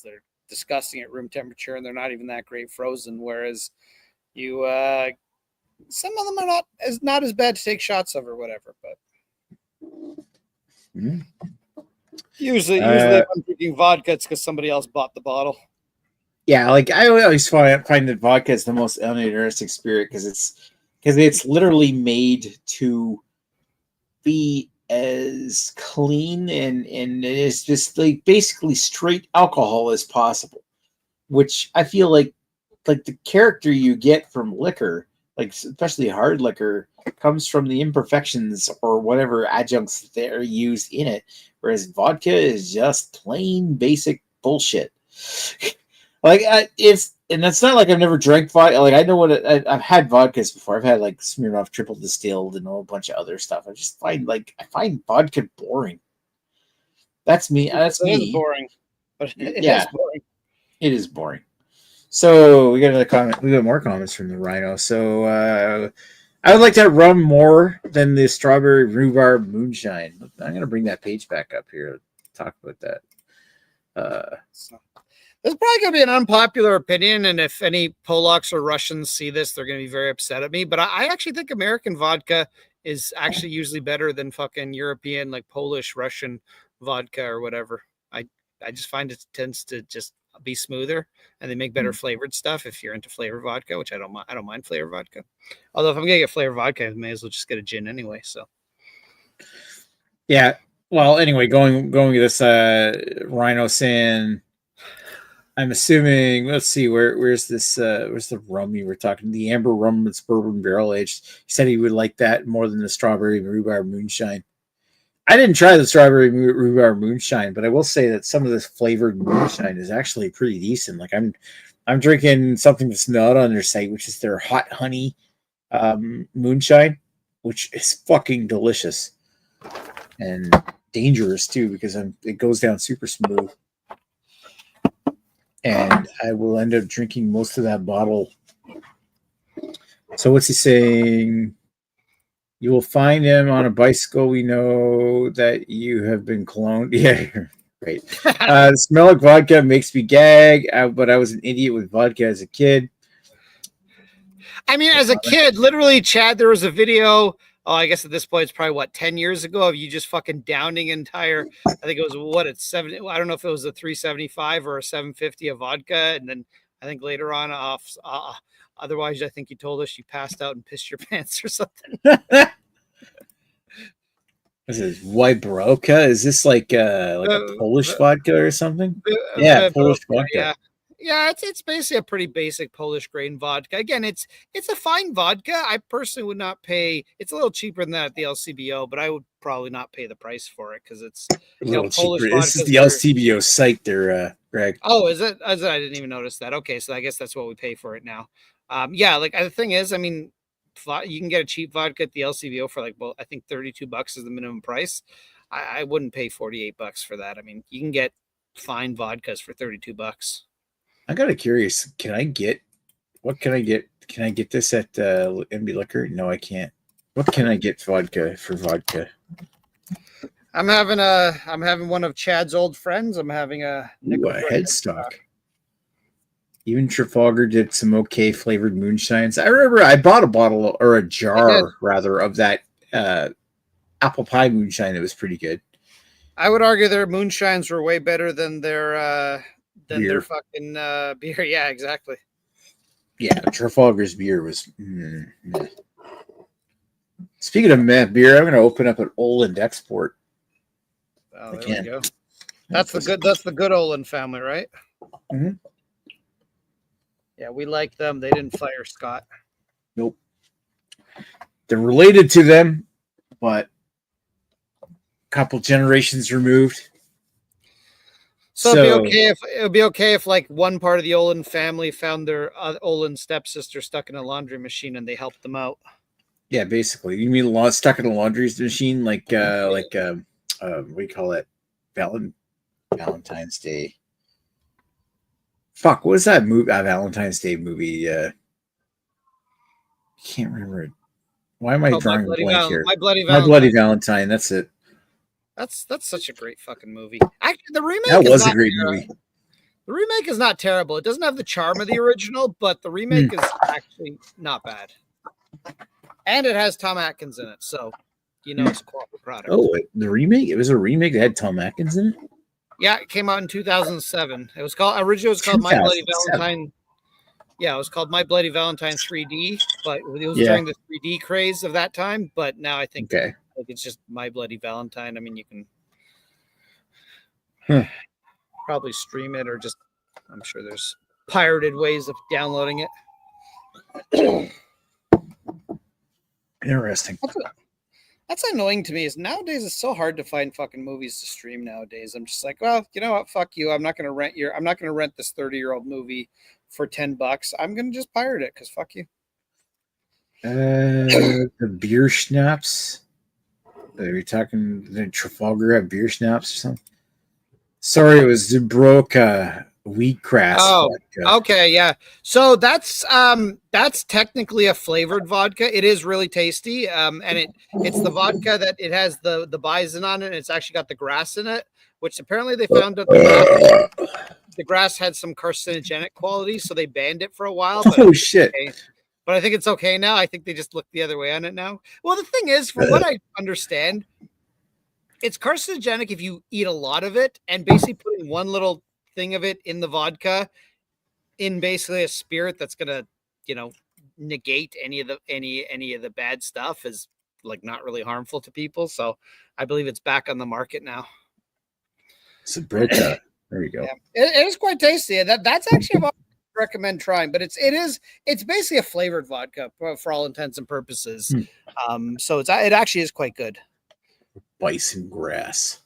they're disgusting at room temperature, and they're not even that great frozen. Whereas some of them are not as bad to take shots of or whatever. But usually if I'm drinking vodka, it's because somebody else bought the bottle. Yeah, like I always find that vodka is the most uninteresting spirit because it's literally made to be as clean and it's just like basically straight alcohol as possible, which I feel like the character you get from liquor, like especially hard liquor, comes from the imperfections or whatever adjuncts that are used in it, whereas vodka is just plain basic bullshit. Like and that's not like I've never drank vodka. Like I know I've had vodkas before. I've had like Smirnoff triple distilled and a whole bunch of other stuff. I just find vodka boring. That's me. That's me. It is boring, but it is boring. It is boring. So we got another comment. We got more comments from the Rhino. So I would like that rum more than the strawberry rhubarb moonshine. I'm going to bring that page back up here. Talk about that. There's probably going to be an unpopular opinion, and if any Polacks or Russians see this, they're going to be very upset at me. But I actually think American vodka is actually usually better than fucking European, like Polish, Russian vodka or whatever. I just find it tends to just be smoother, and they make better flavored stuff if you're into flavor vodka, which I don't mind. I don't mind flavor vodka. Although if I'm gonna get flavor vodka, I may as well just get a gin anyway. So yeah. Well, anyway, going to this Rhino saying, I'm assuming. Let's see, where's this? Where's the rum you were talking? The amber rum that's bourbon barrel aged. He said he would like that more than the strawberry rhubarb moonshine. I didn't try the strawberry rhubarb moonshine, but I will say that some of this flavored moonshine is actually pretty decent. Like I'm drinking something that's not on their site, which is their hot honey moonshine, which is fucking delicious and dangerous too because it goes down super smooth. And I will end up drinking most of that bottle. So what's he saying? You will find him on a bicycle. We know that you have been cloned. Yeah, great. The smell of vodka makes me gag, but I was an idiot with vodka as a kid. I mean, as a kid, literally, Chad, there was a video. Oh, I guess at this point, it's probably 10 years ago of you just fucking downing entire. I think it was it's 7. I don't know if it was a 375 or a 750 of vodka. And then I think later on otherwise, I think you told us you passed out and pissed your pants or something. This is white Baroka. Is this like a Polish vodka or something? Yeah, Polish vodka. Yeah, it's basically a pretty basic Polish grain vodka. Again, it's a fine vodka. I personally would not pay. It's a little cheaper than that at the LCBO, but I would probably not pay the price for it because it's Polish. This is the LCBO site there, Greg. Oh, is it? I didn't even notice that. Okay, so I guess that's what we pay for it now. Yeah, like the thing is, I mean, you can get a cheap vodka at the LCBO for I think $32 is the minimum price. I wouldn't pay $48 for that. I mean, you can get fine vodkas for $32. I got a curious. What can I get? Can I get this at MB Liquor? No, I can't. What can I get for vodka? I'm having one of Chad's old friends. I'm having a headstock. Even Trafalgar did some okay flavored moonshines. I remember I bought a bottle or a jar rather of that apple pie moonshine that was pretty good. I would argue their moonshines were way better than their fucking beer. Yeah, exactly. Yeah, Trafalgar's beer was. Speaking of beer, I'm going to open up an Oland Export. Oh, there we go. That's the good Oland family, right? Mm-hmm. Yeah, we like them. They didn't fire Scott. Nope. They're related to them, but a couple generations removed. So it'd be okay if like one part of the Olin family found their Olin stepsister stuck in a laundry machine and they helped them out. Yeah, basically. You mean stuck in a laundry machine, like what do you call it? Valentine's Day. Fuck, what was that movie? Valentine's Day movie. Can't remember it. Why am I drawing a blank here? My Bloody Valentine. That's it. That's such a great fucking movie. Actually, the remake was a great movie. The remake is not terrible. It doesn't have the charm of the original, but the remake is actually not bad. And it has Tom Atkins in it, so it's a quality product. Oh, the remake? It was a remake that had Tom Atkins in it? Yeah, it came out in 2007. Originally it was called My Bloody Valentine. Yeah, it was called My Bloody Valentine 3D, but it was during the 3D craze of that time. But now I think it's just My Bloody Valentine. I mean, you can probably stream it or just, I'm sure there's pirated ways of downloading it. Interesting. That's annoying to me. Is nowadays it's so hard to find fucking movies to stream nowadays. I'm just like, well, you know what? Fuck you. I'm not gonna rent this 30-year-old movie for $10. I'm gonna just pirate it because fuck you. The beer schnapps. Are we talking? Did Trafalgar have beer schnapps or something? Sorry, it was Dubrovka. Wheatgrass vodka. Okay, yeah. So that's technically a flavored vodka. It is really tasty. And it's the vodka that it has the bison on it, and it's actually got the grass in it, which apparently they found out the grass had some carcinogenic qualities, so they banned it for a while. But oh shit. Okay. But I think it's okay now. I think they just looked the other way on it now. Well, the thing is, from what I understand, it's carcinogenic if you eat a lot of it, and basically putting one little thing of it in the vodka in basically a spirit that's gonna, negate any of the bad stuff is like not really harmful to people. So I believe it's back on the market now. Sabrita. There you go. Yeah. It is quite tasty. That's actually what I recommend trying, but it's basically a flavored vodka for all intents and purposes. So it actually is quite good. Bison grass.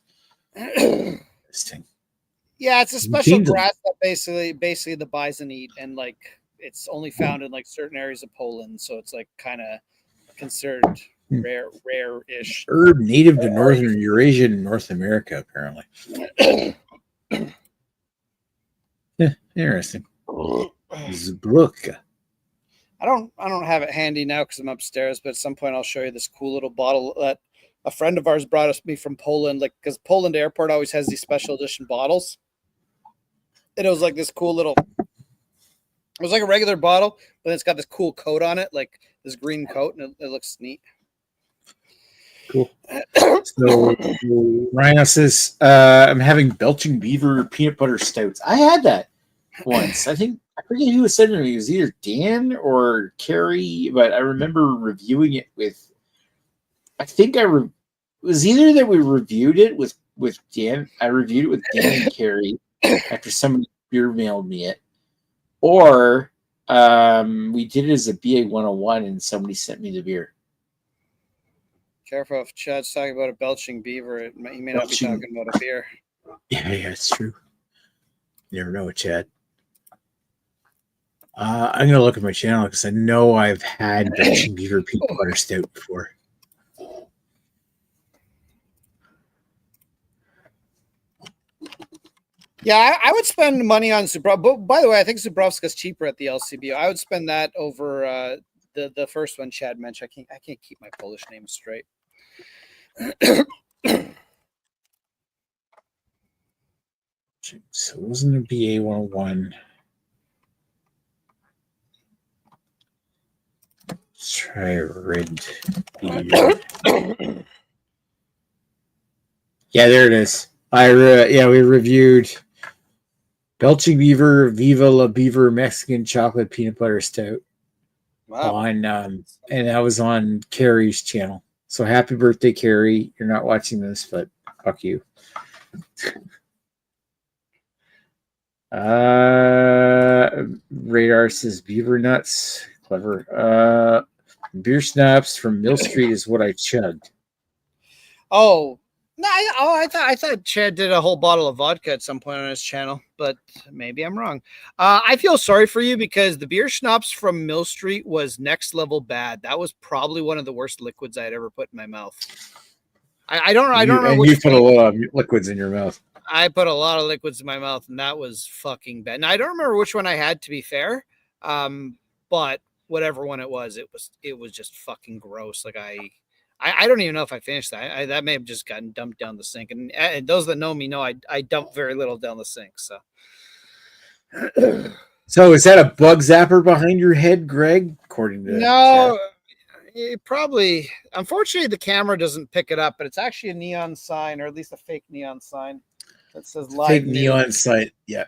Interesting. Yeah, it's a special grass that basically the bison eat, and like it's only found in like certain areas of Poland, so it's like kind of considered rare-ish. Herb native to northern Eurasia and North America, apparently. Yeah, interesting. Zbluka. I don't have it handy now because I'm upstairs, but at some point I'll show you this cool little bottle that a friend of ours brought me from Poland, like because Poland airport always has these special edition bottles. And it was like this cool little, it was like a regular bottle, but it's got this cool coat on it, like this green coat, and it looks neat. Cool. So Rhino says, I'm having Belching Beaver peanut butter stouts. I had that once. I forget who was sending it to me. It was either Dan or Carrie, but I remember reviewing it with, it was either that we reviewed it with Dan. I reviewed it with Dan and Carrie after somebody beer mailed me it, or we did it as a BA 101 and somebody sent me the beer. Careful if Chad's talking about a belching beaver, he may not be talking about a beer. Yeah, it's true. You never know, Chad. I'm gonna look at my channel because I know I've had belching beaver peanut butter stout before. Yeah, I would spend money on Zubrovka. But by the way, I think Zubrovska's cheaper at the LCBO. I would spend that over the first one Chad mentioned. I can't keep my Polish names straight. So it wasn't a BA 101. Let's try red beer. Yeah, there it is. We reviewed Belching Beaver, Viva La Beaver Mexican Chocolate Peanut Butter Stout. Wow. On and that was on Carrie's channel. So happy birthday, Carrie. You're not watching this, but fuck you. Radar says Beaver Nuts. Clever. Beer schnapps from Mill Street is what I chugged. Oh. No, I thought Chad did a whole bottle of vodka at some point on his channel, but maybe I'm wrong. I feel sorry for you because the beer schnapps from Mill Street was next level bad. That was probably one of the worst liquids I'd ever put in my mouth. I don't know. And you put a lot of liquids in your mouth. I put a lot of liquids in my mouth, and that was fucking bad. Now I don't remember which one I had, to be fair, but whatever one it was just fucking gross. Like I don't even know if I finished that. That may have just gotten dumped down the sink. And those that know me know I dump very little down the sink. So, so is that a bug zapper behind your head, Greg? According to no, it probably. Unfortunately, the camera doesn't pick it up, but it's actually a neon sign, or at least a fake neon sign that says live. Fake neon sign. Yeah.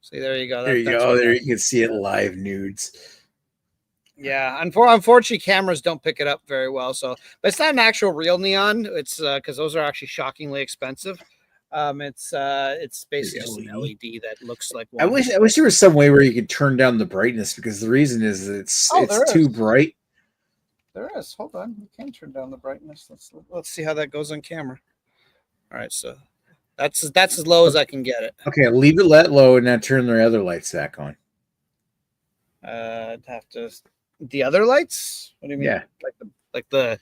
See, there you go. There you go. There you can see it live nudes. Yeah, unfortunately, cameras don't pick it up very well. So, but it's not an actual real neon. It's because those are actually shockingly expensive. It's basically just an LED that looks like one. I wish there was some way where you could turn down the brightness, because the reason is that it's too bright. There is. Hold on, you can turn down the brightness. Let's see how that goes on camera. All right, so that's as low as I can get it. Okay, leave it let low and now turn the other lights back on. I'd have to. The other lights? What do you mean? Yeah, like the.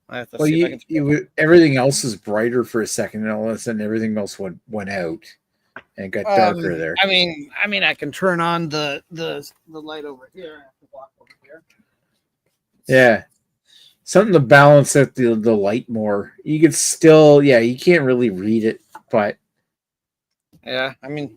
I have to well, everything else is brighter for a second, and all of a sudden everything else went out. and it got darker there. I mean, I can turn on the light over here. I have to walk over here. Yeah, something to balance out the light more. You can still, you can't really read it, but yeah, I mean,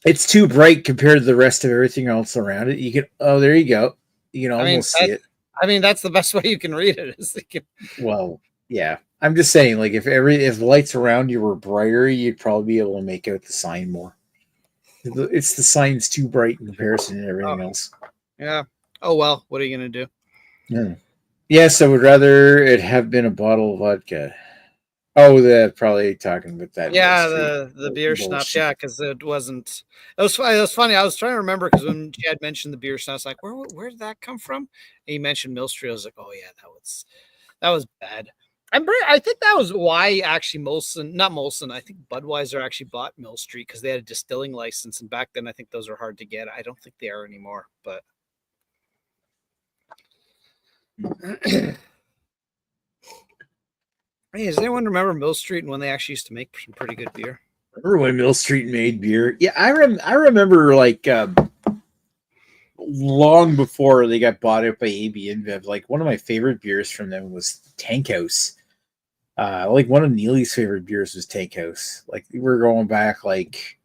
it's too bright compared to the rest of everything else around it. You can, there you go. You can almost see it. I mean, that's the best way you can read it. Well, yeah. I'm just saying, like, if lights around you were brighter, you'd probably be able to make out the sign more. It's the sign's too bright in comparison to everything else. Yeah. Oh well, what are you gonna do? Yeah. Yes, I would rather it have been a bottle of vodka. Oh, they're probably talking about that. Yeah, the beer schnapps. Yeah, because it wasn't. It was funny. It was funny. I was trying to remember because when Chad mentioned the beer schnapps, like, where did that come from? And he mentioned Mill Street. I was like, oh yeah, that was bad. I think that was why actually not Molson. I think Budweiser actually bought Mill Street because they had a distilling license, and back then I think those were hard to get. I don't think they are anymore, but. Hey, does anyone remember Mill Street and when they actually used to make some pretty good beer? Remember when Mill Street made beer? Yeah, I remember like long before they got bought out by AB InBev. Like one of my favorite beers from them was Tank House. Like one of Neely's favorite beers was Tank House. Like we're going back like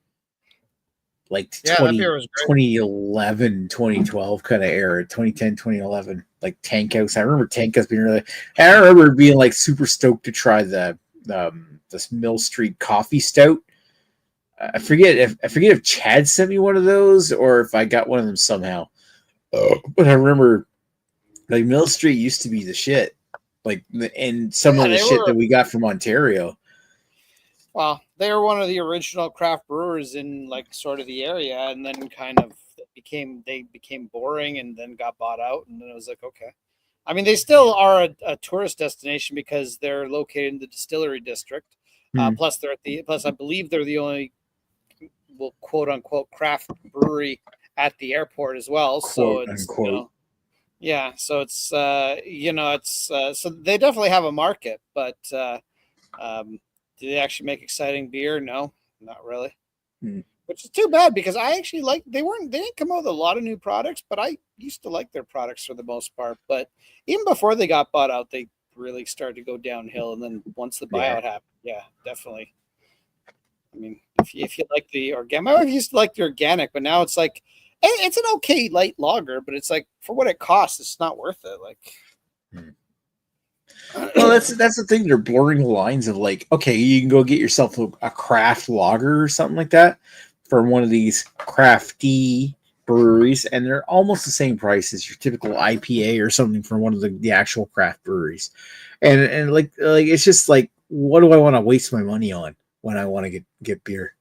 2011, 2012 kind of era, 2010, 2011, like Tank House. I remember Tank House being really, I remember being like super stoked to try this Mill Street coffee stout. I forget if Chad sent me one of those or if I got one of them somehow. But I remember like Mill Street used to be the shit. Like, and some of the shit that we got from Ontario. Well, they were one of the original craft brewers in like sort of the area, and then kind of became boring, and then got bought out, and then it was like, okay. I mean, they still are a tourist destination because they're located in the distillery district. Plus, I believe they're the only, well, quote unquote, craft brewery at the airport as well. So it's yeah. So it's so they definitely have a market, but. Do they actually make exciting beer? No, not really. Which is too bad because I actually they didn't come out with a lot of new products, but I used to like their products for the most part. But even before they got bought out, they really started to go downhill. And then once the buyout happened, yeah, definitely. I mean, if you like the organic, my wife used to like the organic, but now it's like, it's an okay light lager, but it's like for what it costs, it's not worth it. Like. Well, that's the thing. They're blurring the lines of like, okay, you can go get yourself a craft lager or something like that from one of these crafty breweries, and they're almost the same price as your typical IPA or something from one of the actual craft breweries. And like it's just like, what do I want to waste my money on when I want to get beer?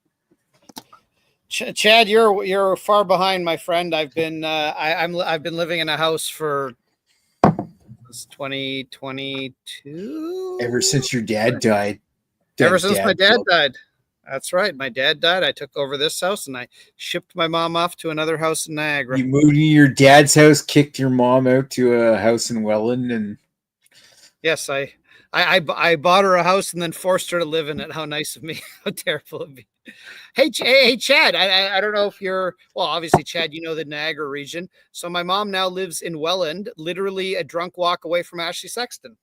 Chad, you're far behind, my friend. I've been I've been living in a house for 2022. Ever since your dad died. Ever since my dad died. That's right. My dad died. I took over this house and I shipped my mom off to another house in Niagara. You moved to your dad's house, kicked your mom out to a house in Welland, and yes, I bought her a house and then forced her to live in it. How nice of me. How terrible of me. Hey, Chad, I don't know if you're, well, obviously, Chad, you know the Niagara region. So my mom now lives in Welland, literally a drunk walk away from Ashley Sexton.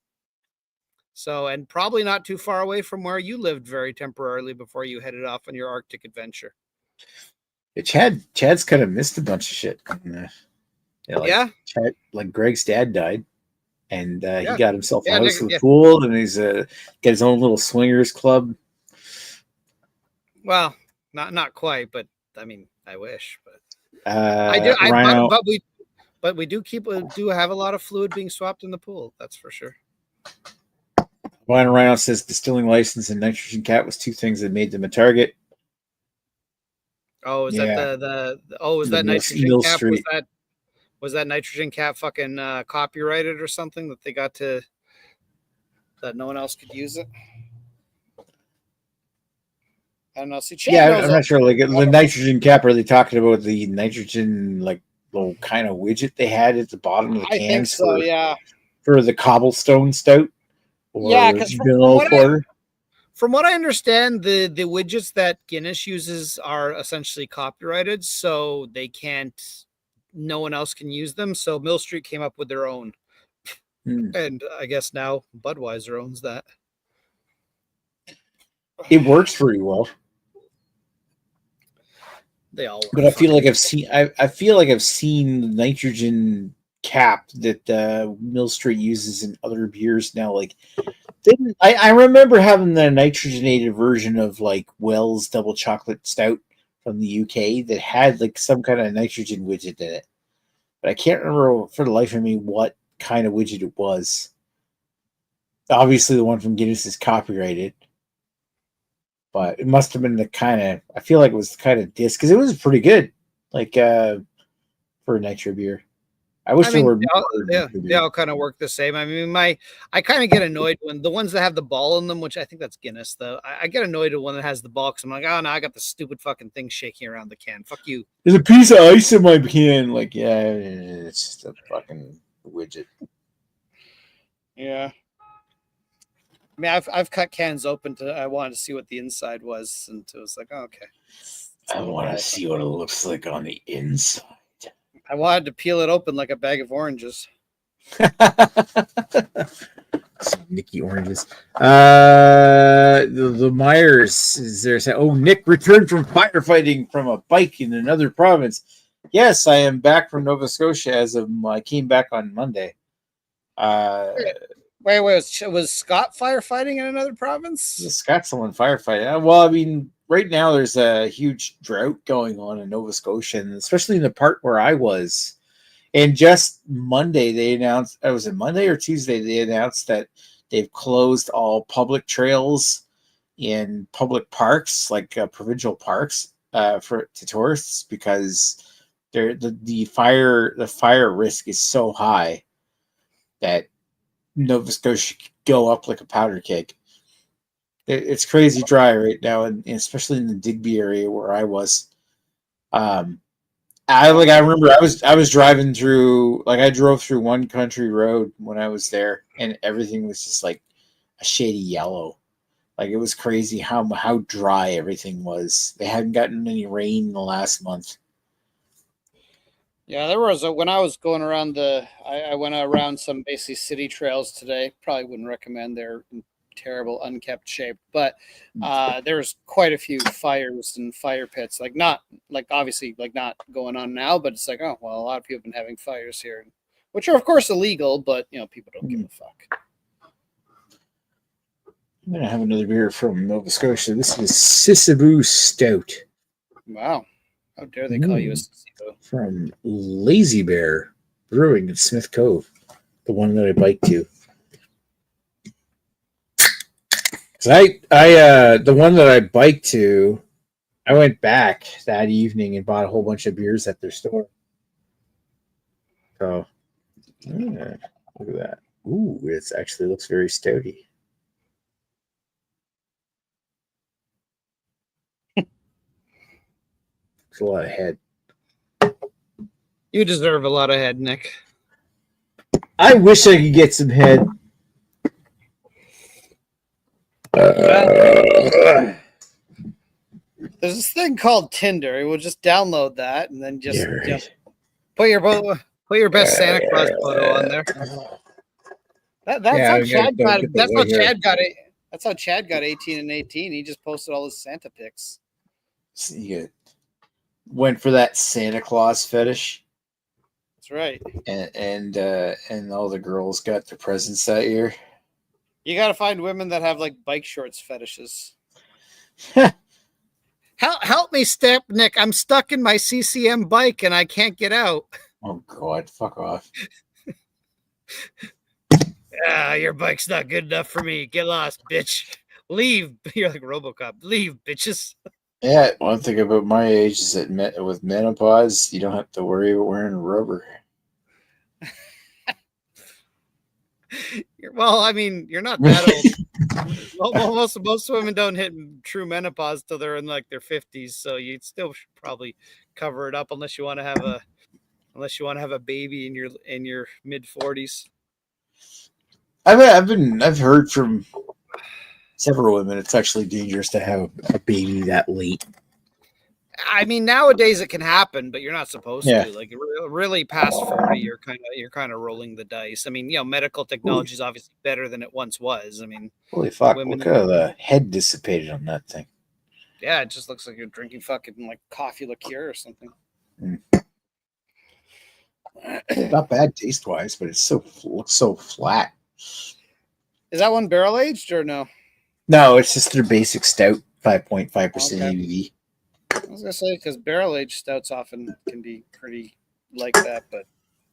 So, and probably not too far away from where you lived very temporarily before you headed off on your Arctic adventure. Yeah, Chad's kind of missed a bunch of shit. Chad, like Greg's dad died. And he got himself a house with a pool, and he's got his own little swingers club. Well, not quite, but I mean, I wish. But we do have a lot of fluid being swapped in the pool. That's for sure. Ryan Rhino says distilling license and nitrogen cap was two things that made them a target. Oh, is that that nitrogen cap? Was that nitrogen cap fucking copyrighted or something that they got to that no one else could use it? I don't know. See, I'm not sure. Like the nitrogen cap, are they talking about the nitrogen like little kind of widget they had at the bottom of the cans? I think so, for the cobblestone stout. Yeah, because From what I understand, the widgets that Guinness uses are essentially copyrighted, so they can't. No one else can use them. So Mill Street came up with their own, and I guess now Budweiser owns that. It works pretty well. They all work. But I feel like I feel like I've seen the nitrogen cap that Mill Street uses in other beers now. Like, I remember having the nitrogenated version of like Wells Double Chocolate Stout from the UK that had like some kind of nitrogen widget in it, but I can't remember for the life of me what kind of widget it was. Obviously, the one from Guinness is copyrighted. But it must have been the kind of, I feel like it was the kind of disc, because it was pretty good, like for a nitro beer. I wish there were more. They all kind of work the same. I mean, I kind of get annoyed when the ones that have the ball in them, which I think that's Guinness, though. I get annoyed at one that has the ball because I'm like, oh no, I got the stupid fucking thing shaking around the can. Fuck you. There's a piece of ice in my can. Like, yeah, it's just a fucking widget. Yeah. I mean, I've cut cans open I wanted to see what the inside was, and it was like, oh, okay. I want to see what it looks like on the inside. I wanted to peel it open like a bag of oranges. Nicky oranges. The Myers is there. Oh, Nick returned from firefighting from a bike in another province. Yes, I am back from Nova Scotia as of I came back on Monday. Wait, was Scott firefighting in another province? Scott's the one firefighting. Well, I mean, right now there's a huge drought going on in Nova Scotia, and especially in the part where I was. And just Monday, they announced, was it Monday or Tuesday, they announced that they've closed all public trails in public parks, like provincial parks, to tourists because the fire risk is so high that Nova Scotia could go up like a powder keg. It's crazy dry right now, and especially in the Digby area where I was. I remember I was driving through, like I drove through one country road when I was there, and everything was just like a shady yellow. Like it was crazy how dry everything was. They hadn't gotten any rain in the last month. Yeah, there was when I was going around I went around some basically city trails today. Probably wouldn't recommend. They're in terrible, unkept shape, but there's quite a few fires and fire pits. Like not like obviously like not going on now, but it's like, oh well, a lot of people have been having fires here, which are of course illegal, but you know people don't give a fuck. I'm gonna have another beer from Nova Scotia. This is Sissaboo Stout. Wow. How dare they call you a sissy? From Lazy Bear Brewing in Smith Cove, the one that I biked to. The one that I biked to, I went back that evening and bought a whole bunch of beers at their store. So, yeah, look at that. Ooh, it actually looks very stouty. It's a lot of head. You deserve a lot of head, Nick. I wish I could get some head. There's this thing called Tinder. We'll just download that and then just put your best Santa Claus photo on there. That's how Chad got it. That's how Chad got it. That's how Chad got 18 and 18. He just posted all his Santa pics. You went for that Santa Claus fetish. That's right. And all the girls got their presents that year. You got to find women that have like bike shorts fetishes. Help me, Step Nick. I'm stuck in my CCM bike and I can't get out. Oh God, fuck off. Your bike's not good enough for me. Get lost, bitch. Leave. You're like RoboCop. Leave, bitches. Yeah, one thing about my age is that with menopause, you don't have to worry about wearing rubber. Well, I mean, you're not that old. Most women don't hit true menopause till they're in like their 50s, so you'd still should probably cover it up unless you want to have a baby in your mid 40s. I've heard from several women, it's actually dangerous to have a baby that late. I mean, nowadays it can happen, but you're not supposed Yeah. to. Like really past 40, you're kind of rolling the dice. I mean, medical technology is obviously better than it once was. I mean, Holy fuck! women, Look how the head dissipated on that thing. Yeah, it just looks like you're drinking fucking like coffee liqueur or something. Not bad taste wise, but it looks so flat. Is that one barrel aged or no? No, it's just their basic stout, 5.5% ABV. I was gonna say because barrel aged stouts often can be pretty like that, but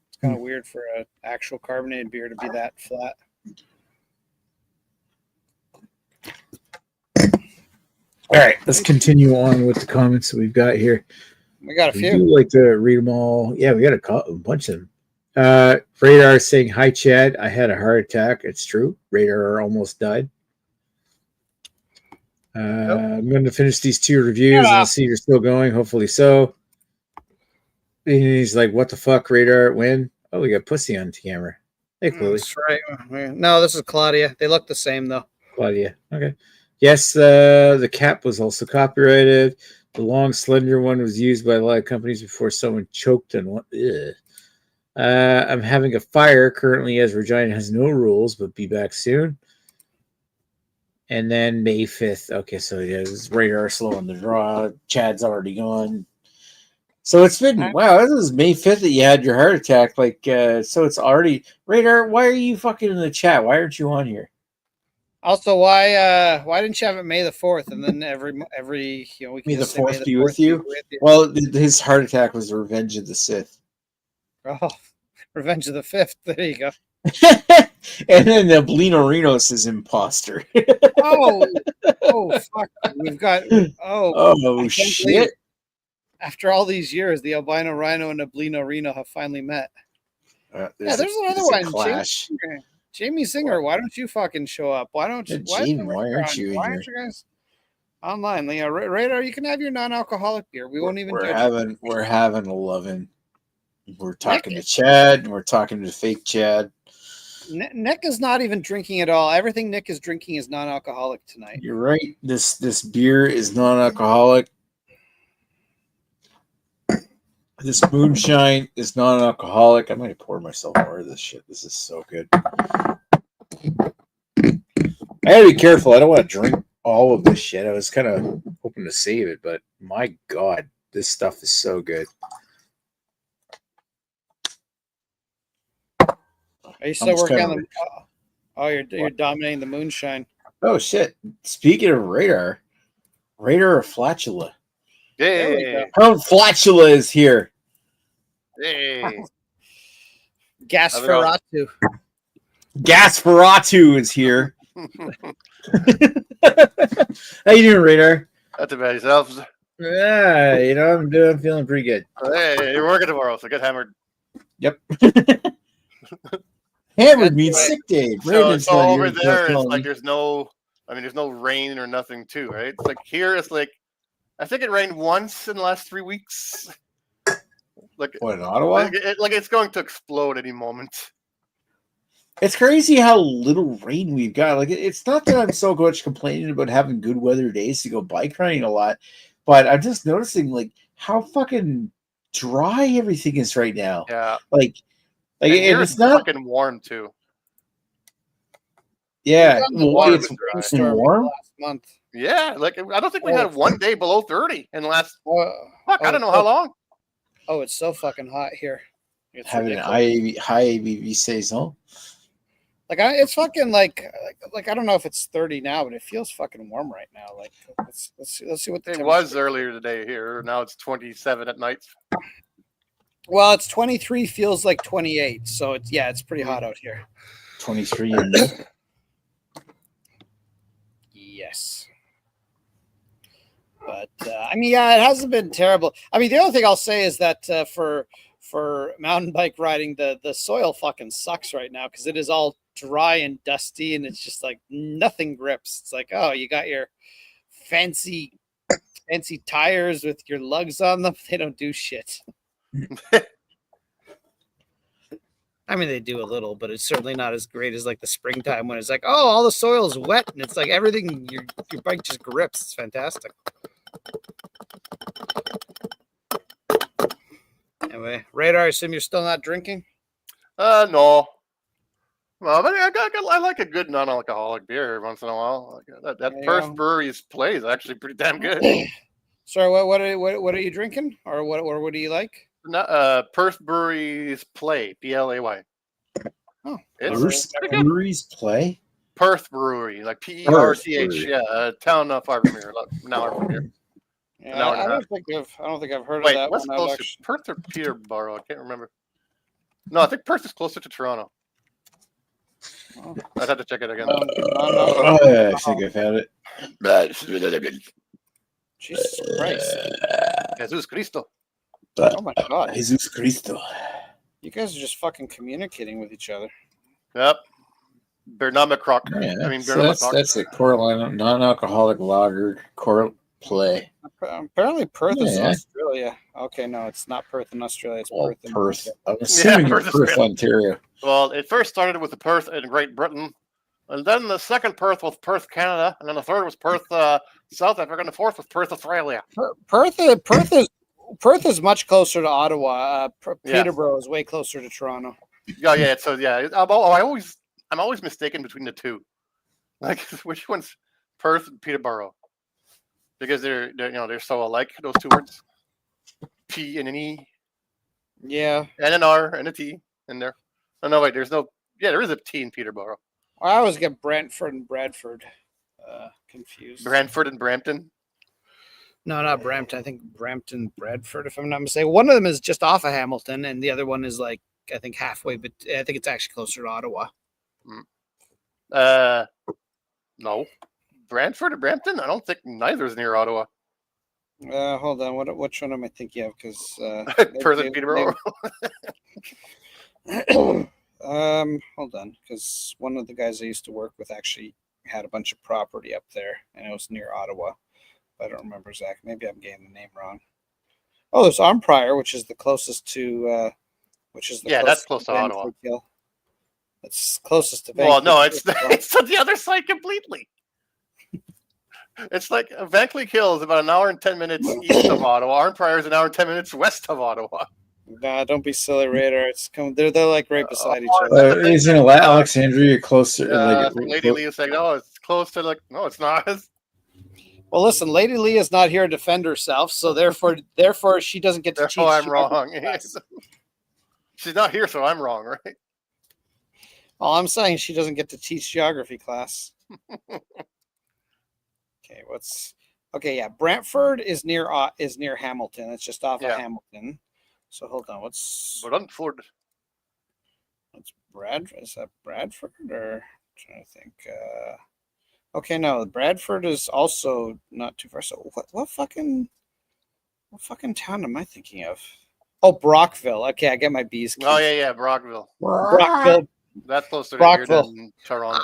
it's kind of weird for an actual carbonated beer to be that flat. All right, let's continue on with the comments that we've got here. We got a few. We do like to read them all. Yeah, we got a bunch of them. Radar saying, "Hi, Chad. I had a heart attack." It's true. Radar almost died. I'm going to finish these 2 reviews and see if you're still going. Hopefully so. And he's like, "What the fuck, Radar? When?" Oh, we got pussy on camera. Hey, Chloe. That's right. No, this is Claudia. They look the same though. Claudia. Okay. Yes, the cap was also copyrighted. The long, slender one was used by a lot of companies before someone choked on one. I'm having a fire currently as Regina has no rules, but be back soon. And then May 5th. Okay, so yeah, this is Radar slow on the draw. Chad's already gone. So it's been, wow, this is May 5th that you had your heart attack. Like, so it's already, Radar, why are you fucking in the chat? Why aren't you on here? Also, why didn't you have it May the 4th and then every we can May the just say 4th be with you? Well, his heart attack was the Revenge of the Sith. Oh, Revenge of the 5th. There you go. And then the Blinorino's is imposter. oh fuck. We've got shit. After all these years, the albino rhino and the Blinorino have finally met. There's another one. Clash. Jamie Singer, why don't you fucking show up? Why aren't you guys online? Yeah, Radar, you can have your non-alcoholic beer. We won't even. We're having a lovin'. We're talking to Chad. We're talking to fake Chad. Nick is not even drinking at all. Everything Nick is drinking is non-alcoholic tonight. You're right. This beer is non-alcoholic. This moonshine is non-alcoholic. I might have poured myself more of this shit. This is so good. I gotta be careful. I don't want to drink all of this shit. I was kind of hoping to save it, but my God, this stuff is so good. Are you still working on the? Oh, you're dominating the moonshine. Oh shit! Speaking of Radar or Flatula. Hey, Count Flatula is here. Hey, Gasferatu. Gasferatu is here. How you doing, Radar? not too bad yourselves. Yeah, I'm feeling pretty good. Hey, you're working tomorrow, so get hammered. Yep. Hammered means sick day. So over there, it's like there's no rain or nothing too, right? It's like here, it's like I think it rained once in the last 3 weeks. Like what, in Ottawa? Like it's going to explode any moment. It's crazy how little rain we've got. Like it's not that I'm so much complaining about having good weather days to go bike riding a lot, but I'm just noticing like how fucking dry everything is right now. Yeah. Like and it's not fucking warm too. Yeah, it's warm last month. Yeah, like I don't think we had one day below 30 in the last. I don't know how long. Oh, it's so fucking hot here. It's having an high ABV saison. Like it's fucking like I don't know if it's 30 now, but it feels fucking warm right now. Like let's see what it was earlier today here. Now it's 27 at night. Well, it's 23. Feels like 28. So it's pretty hot out here. 23 and yes. But I mean, yeah, it hasn't been terrible. I mean, the other thing I'll say is that for mountain bike riding, the soil fucking sucks right now because it is all dry and dusty, and it's just like nothing grips. It's like, oh, you got your fancy tires with your lugs on them. They don't do shit. I mean, they do a little, but it's certainly not as great as like the springtime when it's like, oh, all the soil is wet and it's like everything your bike just grips. It's fantastic. Anyway, Radar, I assume you're still not drinking? No. Well, but I like a good non-alcoholic beer every once in a while. That Perth Brewery's Play is actually pretty damn good. Sorry, what are you drinking, or what do you like? Perth Brewery's Play, Play. Oh, it's Brewery's Play. Perth Brewery, like Perth. Yeah, town not far from here, an hour from here. Yeah, I don't think I've heard of that. What's closer, Perth or Peterborough? I can't remember. No, I think Perth is closer to Toronto. Oh. I'd have to check it again. I think I've had it. Jesus Christ. Jesus Cristo. Oh my God. Jesus Cristo. You guys are just fucking communicating with each other. Yep. Bernamacroc. That's a Cortland non-alcoholic lager Play. Apparently Perth is Australia. Okay, no, it's not Perth in Australia. It's Perth in Perth. I'm assuming Perth, Ontario. Well, it first started with the Perth in Great Britain, and then the second Perth was Perth, Canada, and then the third was Perth, South Africa, and the fourth was Perth, Australia. Perth is much closer to Ottawa. Peterborough is way closer to Toronto. Yeah. So I'm always mistaken between the two. Like, which one's Perth and Peterborough? Because they're so alike, those two words. P and an E. Yeah. And an R and a T in there. Oh no, wait, there is a T in Peterborough. I always get Brantford and Bradford confused. Brantford and Brampton? No, not Brampton. I think Brampton, Bradford, if I'm not mistaken. One of them is just off of Hamilton, and the other one is like, I think halfway, but I think it's actually closer to Ottawa. No. Brantford or Brampton? I don't think neither is near Ottawa. Hold on. Which one am I thinking of? Because Perth and Peterborough. Hold on, because one of the guys I used to work with actually had a bunch of property up there, and it was near Ottawa. I don't remember exactly. Maybe I'm getting the name wrong. Oh, there's Armprior, which is the closest to. That's close to Ottawa. It's closest to Vancouver. Well, no, it's on the other side completely. It's like Vankleek Hill is about an hour and 10 minutes east of Ottawa. Armprior is an hour and 10 minutes west of Ottawa. Nah, don't be silly, Raider. They're like right beside each other. Isn't Alexandria closer? Lady Lee is saying, no, it's close to no, it's not. Well, listen, Lady Lee is not here to defend herself, so therefore she doesn't get to teach. I'm wrong. She's not here, so I'm wrong, right? Well, I'm saying she doesn't get to teach geography class. Okay, yeah. Brantford is near Hamilton. It's just off of Hamilton. So hold on. Brantford? Is that Bradford or I'm trying to think? Okay, no, Bradford is also not too far. So what fucking town am I thinking of? Oh, Brockville. Okay, I get my B's. Oh yeah, Brockville. Brockville. That's closer to here than Toronto.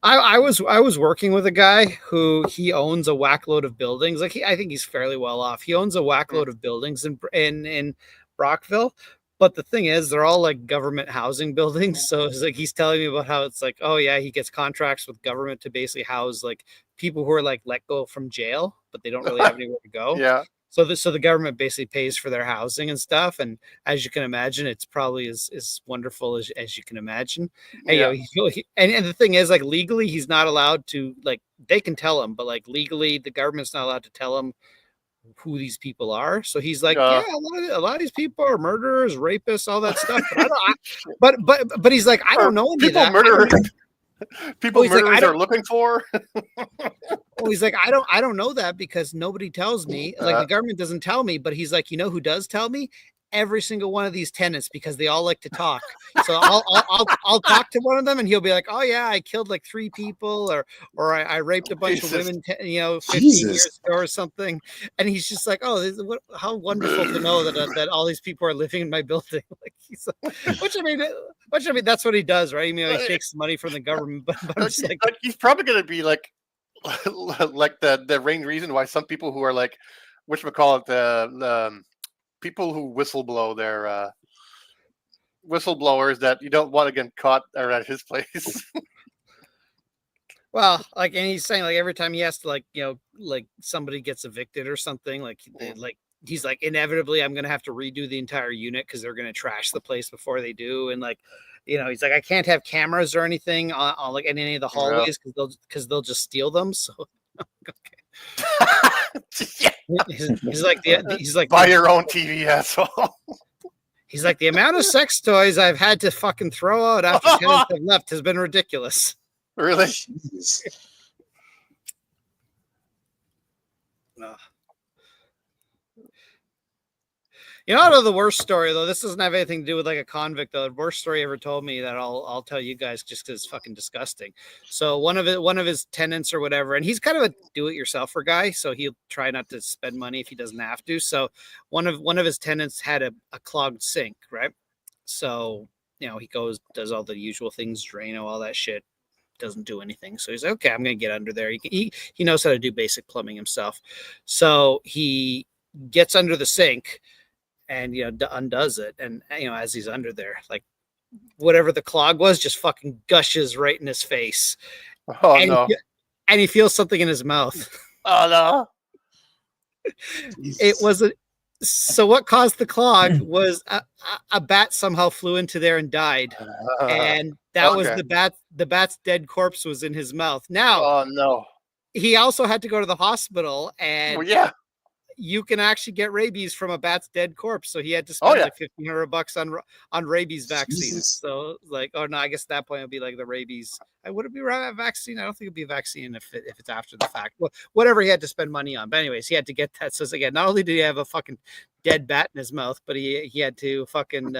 I was working with a guy who he owns a whackload of buildings. Like I think he's fairly well off. He owns a whackload of buildings in Brockville. But the thing is, they're all like government housing buildings. So it's like he's telling me about how it's like, oh yeah, he gets contracts with government to basically house like people who are like let go from jail, but they don't really have anywhere to go. Yeah. So the government basically pays for their housing and stuff, and as you can imagine, it's probably as wonderful as you can imagine. And, and the thing is, like legally, he's not allowed to they can tell him, but like legally, the government's not allowed to tell him who these people are. So he's like, a lot of these people are murderers, rapists, all that stuff. But but he's like, I don't know any people of that. Murderers. People murderers are looking for. Well, he's like, I don't know that because nobody tells me. Like the government doesn't tell me, but he's like, you know who does tell me? Every single one of these tenants, because they all like to talk. So I'll talk to one of them and he'll be like, oh yeah, I killed like 3 people or I raped a bunch of women, 15 years ago or something. And he's just like, oh, how wonderful to know that all these people are living in my building. Like he's like, which I mean, that's what he does, right? I mean, he takes money from the government, but I'm just like, he's probably going to be like the main reason why some people who are like, whatchamacallit, the people who whistleblow their whistleblowers that you don't want to get caught are at his place. Well, like, and he's saying like every time he has to like somebody gets evicted or something, like he's like inevitably I'm gonna have to redo the entire unit because they're gonna trash the place before they do, and like he's like I can't have cameras or anything on like in any of the hallways because they'll just steal them. So okay. He's like buy your own TV, asshole. He's like the amount of sex toys I've had to fucking throw out after tenants have left has been ridiculous. Really? The worst story though. This doesn't have anything to do with like a convict though. The worst story ever told me that I'll tell you guys just because it's fucking disgusting. So one of his tenants or whatever, and he's kind of a do-it-yourselfer guy, so he'll try not to spend money if he doesn't have to. So one of his tenants had a clogged sink, right? So he goes, does all the usual things, Drano, all that shit. Doesn't do anything. So he's like, okay, I'm going to get under there. He knows how to do basic plumbing himself. So he gets under the sink and, undoes it. And, as he's under there, like whatever the clog was just fucking gushes right in his face. Oh, and no. And he feels something in his mouth. Oh, no. It was so what caused the clog was a bat somehow flew into there and died. And that was the bat. The bat's dead corpse was in his mouth. Now, oh no. He also had to go to the hospital, and you can actually get rabies from a bat's dead corpse. So he had to spend like $1,500 on rabies vaccines. Jesus. So like, oh no, I guess at that point it'll be like the rabies. Would it be a vaccine? I don't think it'd be a vaccine if it's after the fact. Well, whatever he had to spend money on. But anyways, he had to get that. So again, not only did he have a fucking dead bat in his mouth, but he had to fucking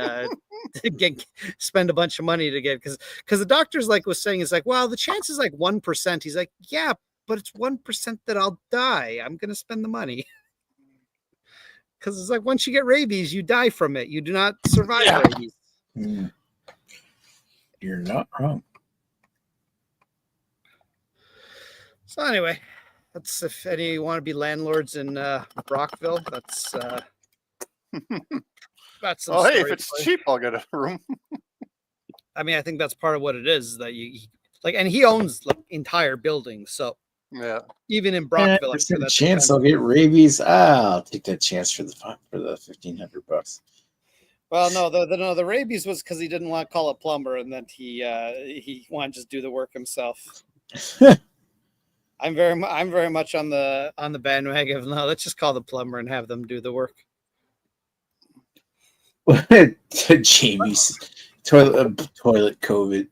spend a bunch of money to get because the doctor's like was saying is like, well, the chance is like 1%. He's like, yeah, but it's 1% that I'll die. I'm gonna spend the money. Because it's like once you get rabies, you die from it. You do not survive rabies. You're not wrong. So anyway, that's if any want to be landlords in Brockville. That's some hey, if it's cheap, I'll get a room. I mean, I think that's part of what it is that you like, and he owns like entire buildings, so. Yeah. Even in Brockville, there's a chance I'll get rabies. I'll take that chance for the $1,500. Well, no, the rabies was because he didn't want to call a plumber, and then he wanted to just do the work himself. I'm very much on the bandwagon of no, let's just call the plumber and have them do the work. Jamie's toilet COVID.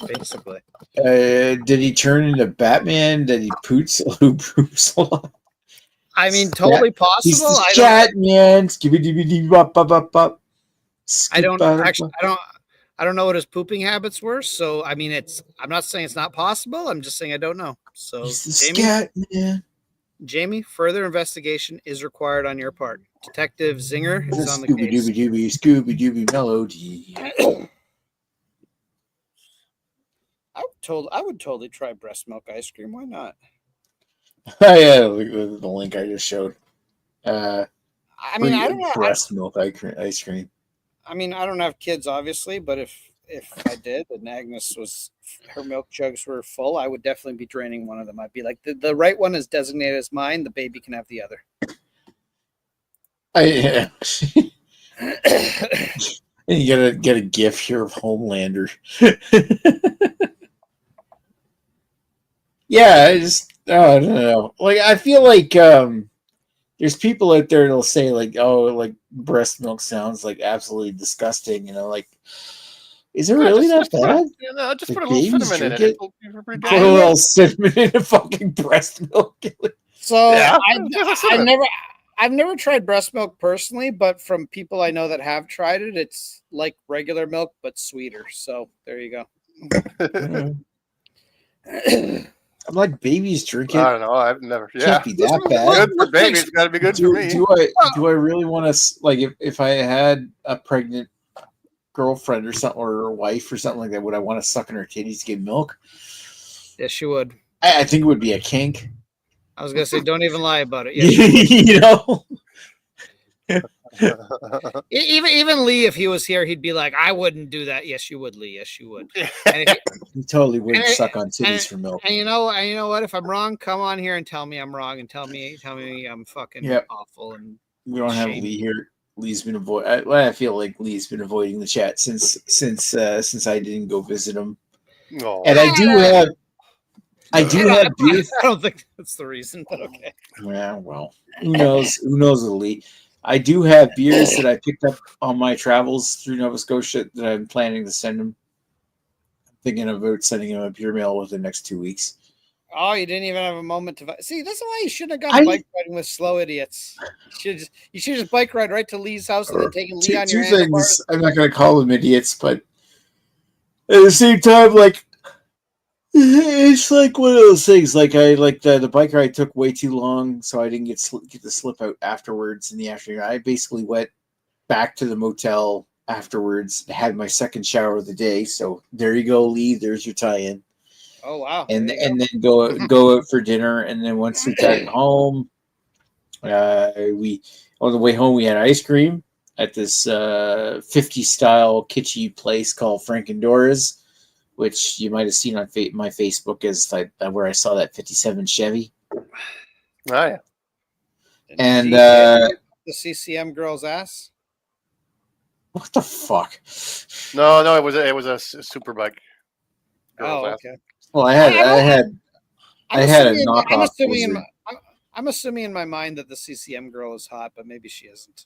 Basically. Did he turn into Batman? Did he poops a lot? I mean, totally possible. He's the scat man. I don't know what his pooping habits were. So I mean, I'm not saying it's not possible. I'm just saying I don't know. So he's the scat man. Jamie, further investigation is required on your part. Detective Zinger is on the case. Scooby-Dooby melody. I would totally try breast milk ice cream. Why not? Yeah, the link I just showed. I mean, I don't know. Breast milk ice cream. I mean, I don't have kids, obviously, but if I did, and Agnes her milk jugs were full, I would definitely be draining one of them. I'd be like, the right one is designated as mine. The baby can have the other. And you get a gift here of Homelander. Yeah, I don't know. Like, I feel like there's people out there that'll say like, oh, like breast milk sounds like absolutely disgusting. Like, is it really that bad? Just put a little cinnamon in it. Put a little cinnamon in a fucking breast milk. So I've never tried breast milk personally, but from people I know that have tried it, it's like regular milk but sweeter. So there you go. I'm like babies drinking. I don't know. I've never. Can't be that bad. Good for babies. It's got to be good for me. Do I really want to like if I had a pregnant girlfriend or something or a wife or something like that? Would I want to suck in her titties to get milk? Yes, you would. I think it would be a kink. I was gonna say, don't even lie about it. Yes, Even Lee, if he was here, he'd be like, "I wouldn't do that." Yes, you would, Lee. Yes, you would. And You totally wouldn't suck on titties for milk. And you know what? If I'm wrong, come on here and tell me I'm wrong, and tell me I'm fucking awful. And we don't have Lee here. Lee's been I feel like Lee's been avoiding the chat since I didn't go visit him. Oh. And I do have beers. I don't think that's the reason, but okay. Yeah, well, who knows? Who knows with Lee? I do have beers that I picked up on my travels through Nova Scotia that I'm planning to send him. I'm thinking about sending him a beer mail within the next 2 weeks. Oh, you didn't even have a moment to see. That's why you shouldn't have gone bike riding with slow idiots. You should just bike ride right to Lee's house and then take Lee on your handlebars. Things. I'm not going to call them idiots, but at the same time, like it's like one of those things. Like the bike ride took way too long, so I didn't get the slip out afterwards in the afternoon. I basically went back to the motel afterwards, had my second shower of the day. So there you go, Lee. There's your tie-in. Oh wow! And then go out for dinner, and then once we got home, we on the way home we had ice cream at this 50 style kitschy place called Frankendora's, which you might have seen on my Facebook as like where I saw that 57 Chevy. Oh yeah. And the CCM girl's ass. What the fuck? No, it was a super bike. Oh, okay. Well, I had a knockoff. I'm assuming in my mind that the CCM girl is hot, but maybe she isn't.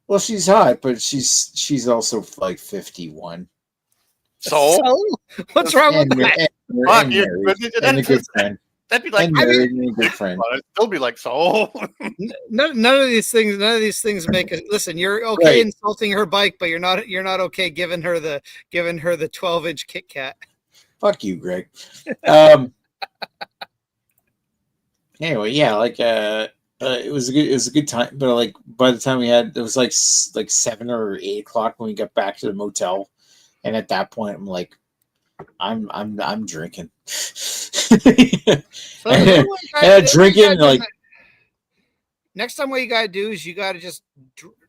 Well, she's hot, but she's also like 51. So what's wrong with that? And a good friend. That'd be like a good friend. It'd still be like so. None of these things make it. Listen, you're okay insulting her bike, but you're not okay giving her the 12-inch Kit Kat. Fuck you, Greg. Anyway, yeah, like it was a good time, but like by the time we had, it was like 7 or 8 o'clock when we got back to the motel, and at that point, I'm like, I'm drinking. Drinking like. Next time, what you gotta do is you gotta just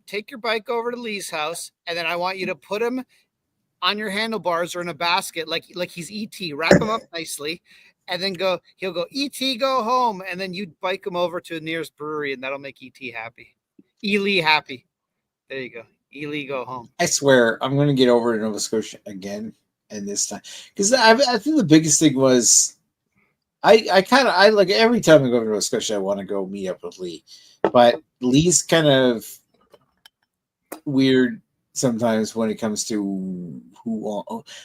take your bike over to Lee's house, and then I want you to put him on your handlebars or in a basket, like he's ET. Wrap him up nicely, and then he'll go ET, go home, and then you bike him over to the nearest brewery, and that'll make ET happy. Ely happy. There you go. Ely, go home. I swear, I'm gonna get over to Nova Scotia again, and this time because I think the biggest thing was I like every time I go to Nova Scotia, I want to go meet up with Lee, but Lee's kind of weird sometimes when it comes to who,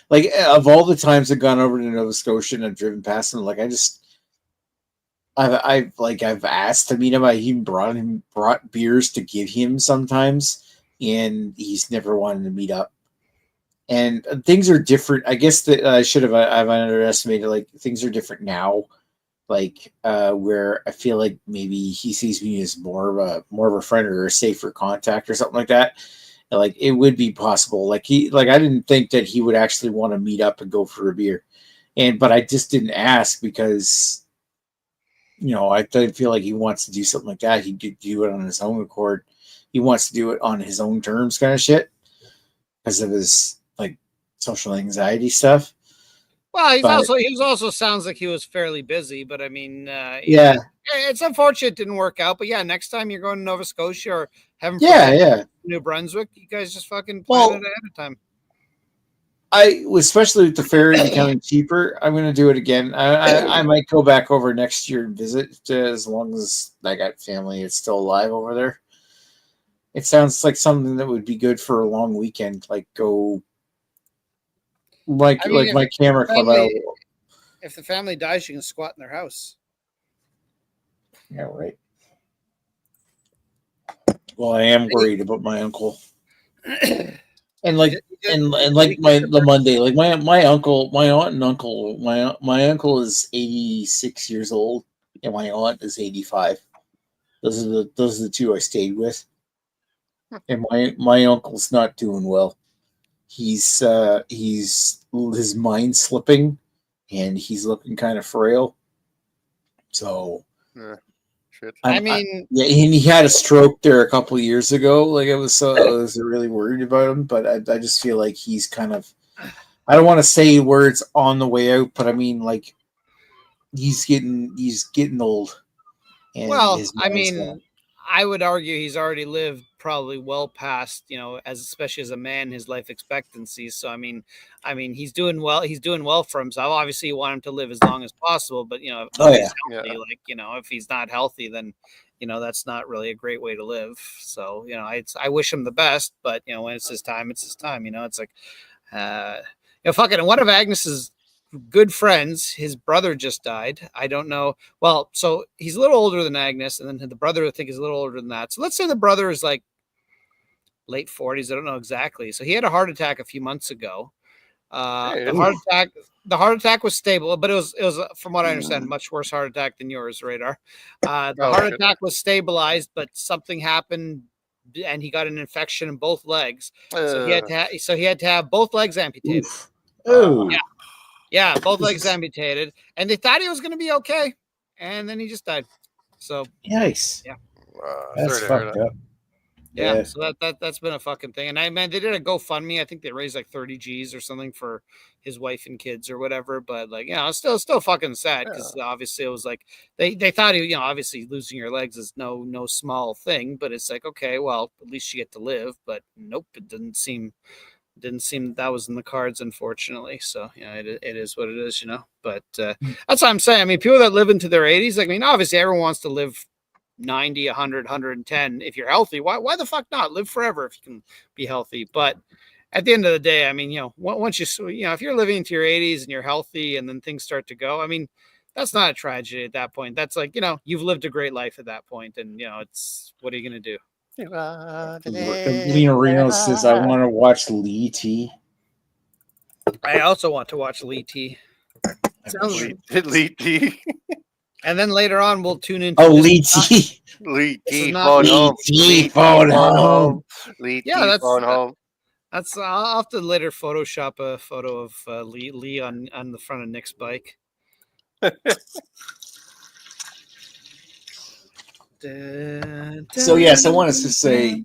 like, of all the times I've gone over to Nova Scotia and I've driven past him, like I've asked to meet him. I even brought beers to give him sometimes, and he's never wanted to meet up. And things are different. I guess that I've underestimated, like, things are different now. Like, where I feel like maybe he sees me as more of a friend or a safer contact or something like that. Like, it would be possible. Like, I didn't think that he would actually want to meet up and go for a beer. But I just didn't ask because, I feel like he wants to do something like that. He could do it on his own accord. He wants to do it on his own terms kind of shit because of his, like, social anxiety stuff. Well, he also sounds like he was fairly busy, but I mean, yeah, it's unfortunate it didn't work out. But yeah, next time you're going to Nova Scotia or New Brunswick, you guys just fucking plan it ahead of time. Especially with the ferry becoming cheaper, I'm going to do it again. I might go back over next year and visit as long as I got family that's still alive over there. It sounds like something that would be good for a long weekend. Like go, my camera club. If the family dies, you can squat in their house. Yeah, right. Well, I am worried about my uncle. And like the Monday, like my uncle, my aunt and uncle, my uncle is 86 years old and my aunt is 85. Those are the two I stayed with. And my uncle's not doing well. He's his mind's slipping and he's looking kind of frail. So Shit. I mean, yeah, and he had a stroke there a couple of years ago. Like I was really worried about him, but I just feel like he's kind of. I don't want to say words on the way out, but I mean like he's getting old. And well, his I mind's gone. mean, I would argue he's already lived probably well past, as especially as a man, his life expectancy. So I mean, he's doing well. He's doing well for himself. Obviously, you want him to live as long as possible, but Oh if yeah, he's healthy, Yeah. like if he's not healthy, then that's not really a great way to live. So I wish him the best, but when it's his time, it's his time. It's like, fucking. And one of Agnes's good friends, his brother just died. I don't know. Well, so he's a little older than Agnes, and then the brother I think is a little older than that. So let's say the brother is like late 40s. I don't know exactly. So he had a heart attack a few months ago. Hey, The heart attack was stable, but it was from what I understand, a much worse heart attack than yours, Radar. The Oh, heart shit. attack was stabilized, but something happened and he got an infection in both legs. So he had to have both legs amputated. oof. Oh, Yeah. Yeah, both legs amputated, and they thought he was going to be okay, and then he just died. So nice. yeah, That's sorry to hear fucked that. up. yeah. So that's been a fucking thing. And they did a GoFundMe. I think they raised like 30 G's or something for his wife and kids or whatever. But like, it's still fucking sad because obviously it was like they thought he, obviously losing your legs is no small thing, but it's like, okay, well, at least you get to live. But nope, it didn't seem that was in the cards, unfortunately. So it is what it is, but that's what I'm saying. I mean, people that live into their 80s, like, I mean, obviously everyone wants to live 90, 100, 110 if you're healthy. Why the fuck not live forever if you can be healthy? But at the end of the day, I mean, once if you're living into your 80s and you're healthy and then things start to go, I mean, that's not a tragedy at that point. That's like, you've lived a great life at that point, and it's what are you going to do? Lena Reno says, I want to watch Lee T. I also want to watch Lee T. Lee T. And then later on, we'll tune into. Oh, Lee T. Lee T. Not- Phone home. Lee phone home. Lee T. Yeah, that's- Phone home. That's I'll have to later Photoshop a photo of Lee on the front of Nick's bike. So yes, I want us to say,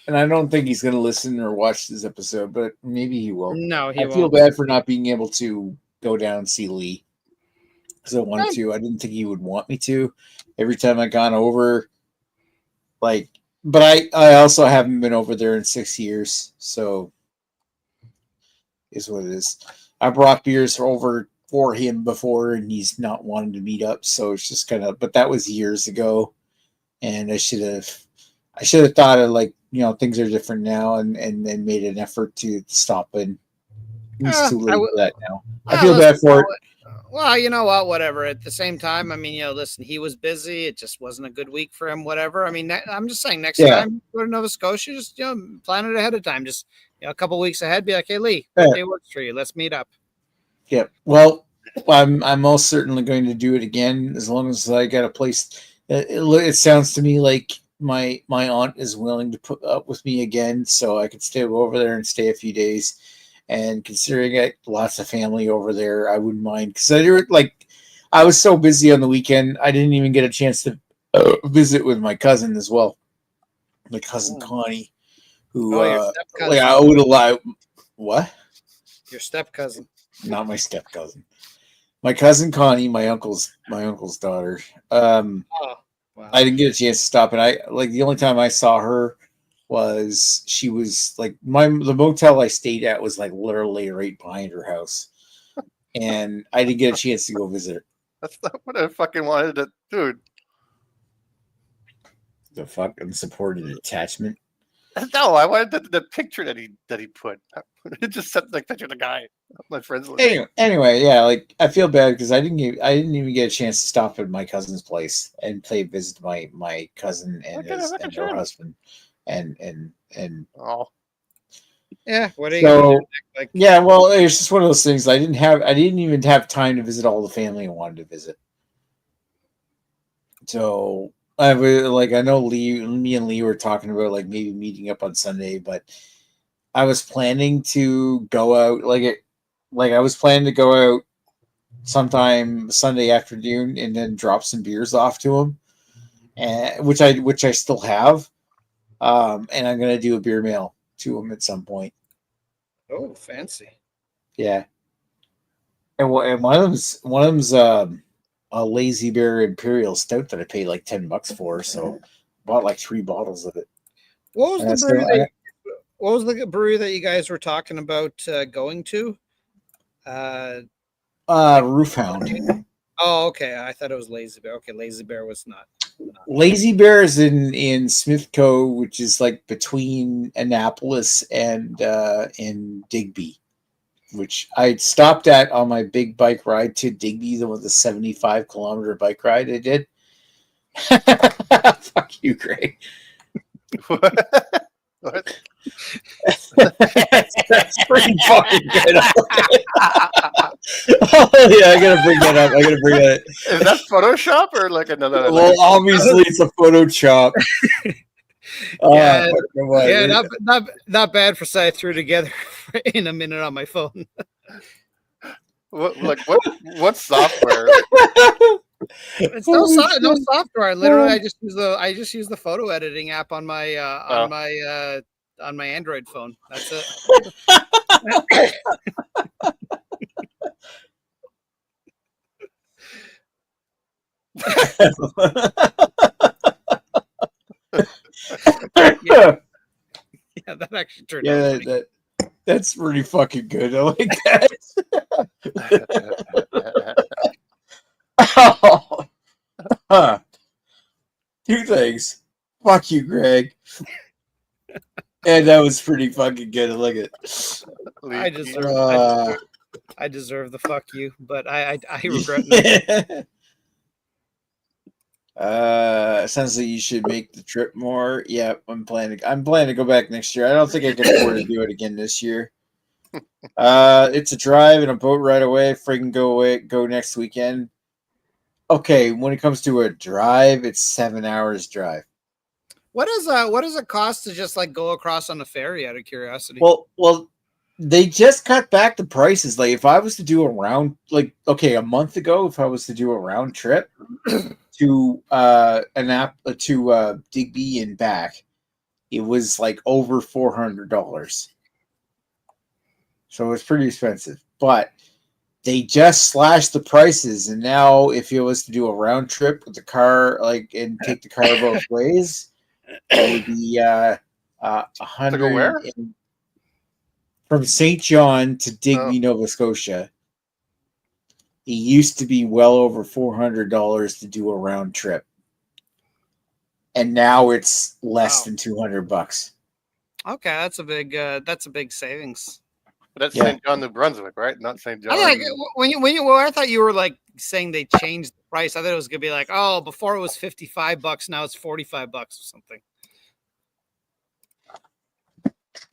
and I don't think he's going to listen or watch this episode, but maybe he will. No, he I won't. feel bad for not being able to go down and see Lee because I wanted to. I didn't think he would want me to. Every time I gone over, but I also haven't been over there in 6 years, so is what it is. I brought beers over for him before, and he's not wanting to meet up, so it's just kind of. But that was years ago, and I should have thought of things are different now, and made an effort to stop in. It's too late for that now. I feel bad for it. Well, you know what? Whatever. At the same time, I mean, listen, he was busy. It just wasn't a good week for him. Whatever. I mean, I'm just saying, next time go to Nova Scotia, just plan it ahead of time. Just a couple weeks ahead, be like, hey, Lee, what day works for you? Let's meet up. Yeah. Well, I'm most certainly going to do it again as long as I got a place. It sounds to me like my aunt is willing to put up with me again, so I could stay over there and stay a few days. And considering I got lots of family over there, I wouldn't mind because I was so busy on the weekend, I didn't even get a chance to visit with my cousin as well, my cousin Connie, who your step-cousin. I would allow. What? Your step cousin, not my step cousin, my cousin Connie, my uncle's daughter. wow. I didn't get a chance to stop, and the only time I saw her was she was like the motel I stayed at was like literally right behind her house, and I didn't get a chance to go visit her. That's not what I fucking wanted to, dude. The fucking supported attachment. No, I wanted the picture that he put. It just sent like picture of the guy. My friends. Anyway, yeah, I feel bad because I didn't even get a chance to stop at my cousin's place and visit my cousin and her husband. And oh yeah, what are you so gonna do? Yeah, well, it's just one of those things. I didn't even have time to visit all the family I wanted to visit. So I know me and Lee were talking about maybe meeting up on Sunday, but I was planning to go out I was planning to go out sometime Sunday afternoon and then drop some beers off to him. and which I still have. And I'm gonna do a beer mail to them at some point. Oh, fancy. Yeah, and one of them's a Lazy Bear Imperial Stout that I paid like $10 for. So bought like 3 bottles of it. What was And the I brewery? still- What was the brewery that you guys were talking about going to? Roofhound. Oh, okay. I thought it was Lazy Bear. Okay, Lazy Bear was not. Lazy Bear is in Smithco, which is like between Annapolis and Digby, which I stopped at on my big bike ride to Digby, the 75-kilometer bike ride I did. Fuck you, Greg. What? That's pretty fucking good. Oh yeah, I gotta bring that up. Is that Photoshop or like another? Well, obviously it's a Photoshop. Yeah, yeah, not bad for sight threw together in a minute on my phone. What software? It's no software. Literally, I just use the photo editing app on my on my Android phone. That's it. Yeah, that actually turned out funny. That's pretty fucking good. I like that. Oh. Two things. Fuck you, Greg. And that was pretty fucking good. I like it. I deserve the fuck you, but I regret nothing. Sounds like you should make the trip more. Yeah, I'm planning to go back next year. I don't think I can afford to do it again this year. It's a drive and a boat right away. Freaking go next weekend. Okay, when it comes to a drive, it's 7 hours drive. What does it cost to just like go across on a ferry out of curiosity? Well, they just cut back the prices. Like if I was to do a round, a month ago, if I was to do a round trip to Digby and back, it was like over $400. So it's pretty expensive. But they just slashed the prices, and now if it was to do a round trip with the car, and take the car both ways, it would be 100. To go where? From St. John to Digby, Nova Scotia. It used to be well over $400 to do a round trip, and now it's less than $200. Okay, that's a big savings. But that's St. John, New Brunswick, right? Not St. John. I thought you were like saying they changed the price. I thought it was gonna be like, oh, before it was $55, now it's $45 or something.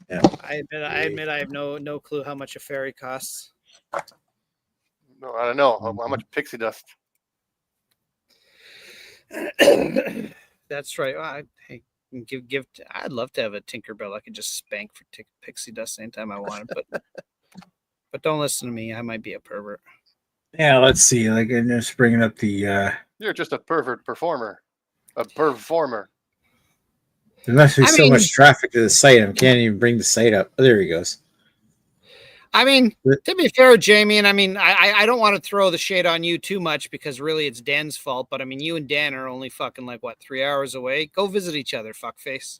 Yeah. I admit I have no clue how much a ferry costs. No, I don't know how much pixie dust. That's right. I'd love to have a Tinkerbell I could just spank for pixie dust anytime I wanted, but don't listen to me. I might be a pervert. Yeah, let's see. I'm just bringing up the. You're just a pervert performer. A performer. There must be so much traffic to the site. I can't even bring the site up. Oh, there he goes. I mean, to be fair, Jamie, and I don't want to throw the shade on you too much because really it's Dan's fault. But I mean, you and Dan are only fucking 3 hours away. Go visit each other, fuckface.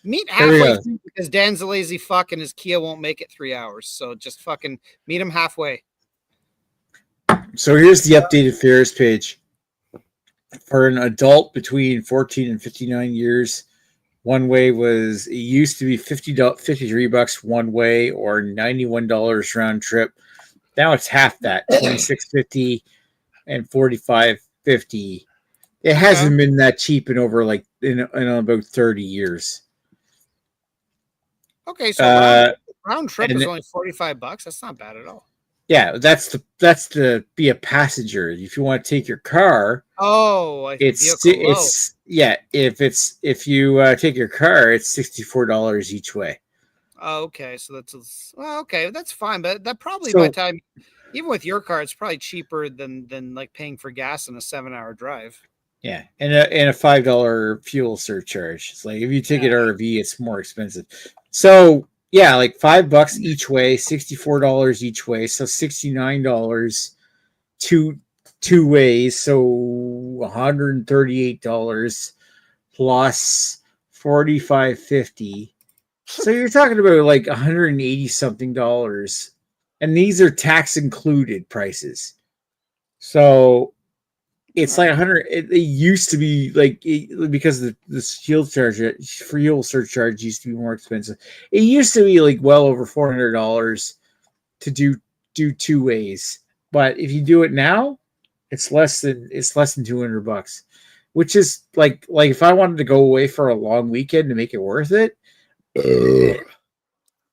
Meet halfway because Dan's a lazy fuck and his Kia won't make it 3 hours. So just fucking meet him halfway. So here's the updated fares page. For an adult between 14 and 59 years, one way it used to be $53 one way or $91 round trip. Now it's half that, $26.50 and $45.50. It hasn't been that cheap in over in about 30 years. Okay, so round trip is only $45. That's not bad at all. Yeah, that's to be a passenger. If you want to take your car, if you take your car, it's $64 each way. Okay, so that's fine, but that probably by the time, even with your car, it's probably cheaper than paying for gas in a 7-hour drive. Yeah, and a $5 fuel surcharge. It's like if you take an RV, it's more expensive. So yeah, like $5 each way, $64 each way, so $69 two ways, so $138 plus 45.50. So you're talking about like 180 something dollars, and these are tax included prices. So it's like 100. It used to be like because the fuel surcharge used to be more expensive. It used to be like well over $400 to do two ways, but if you do it now, it's less than $200, which is like if I wanted to go away for a long weekend to make it worth it,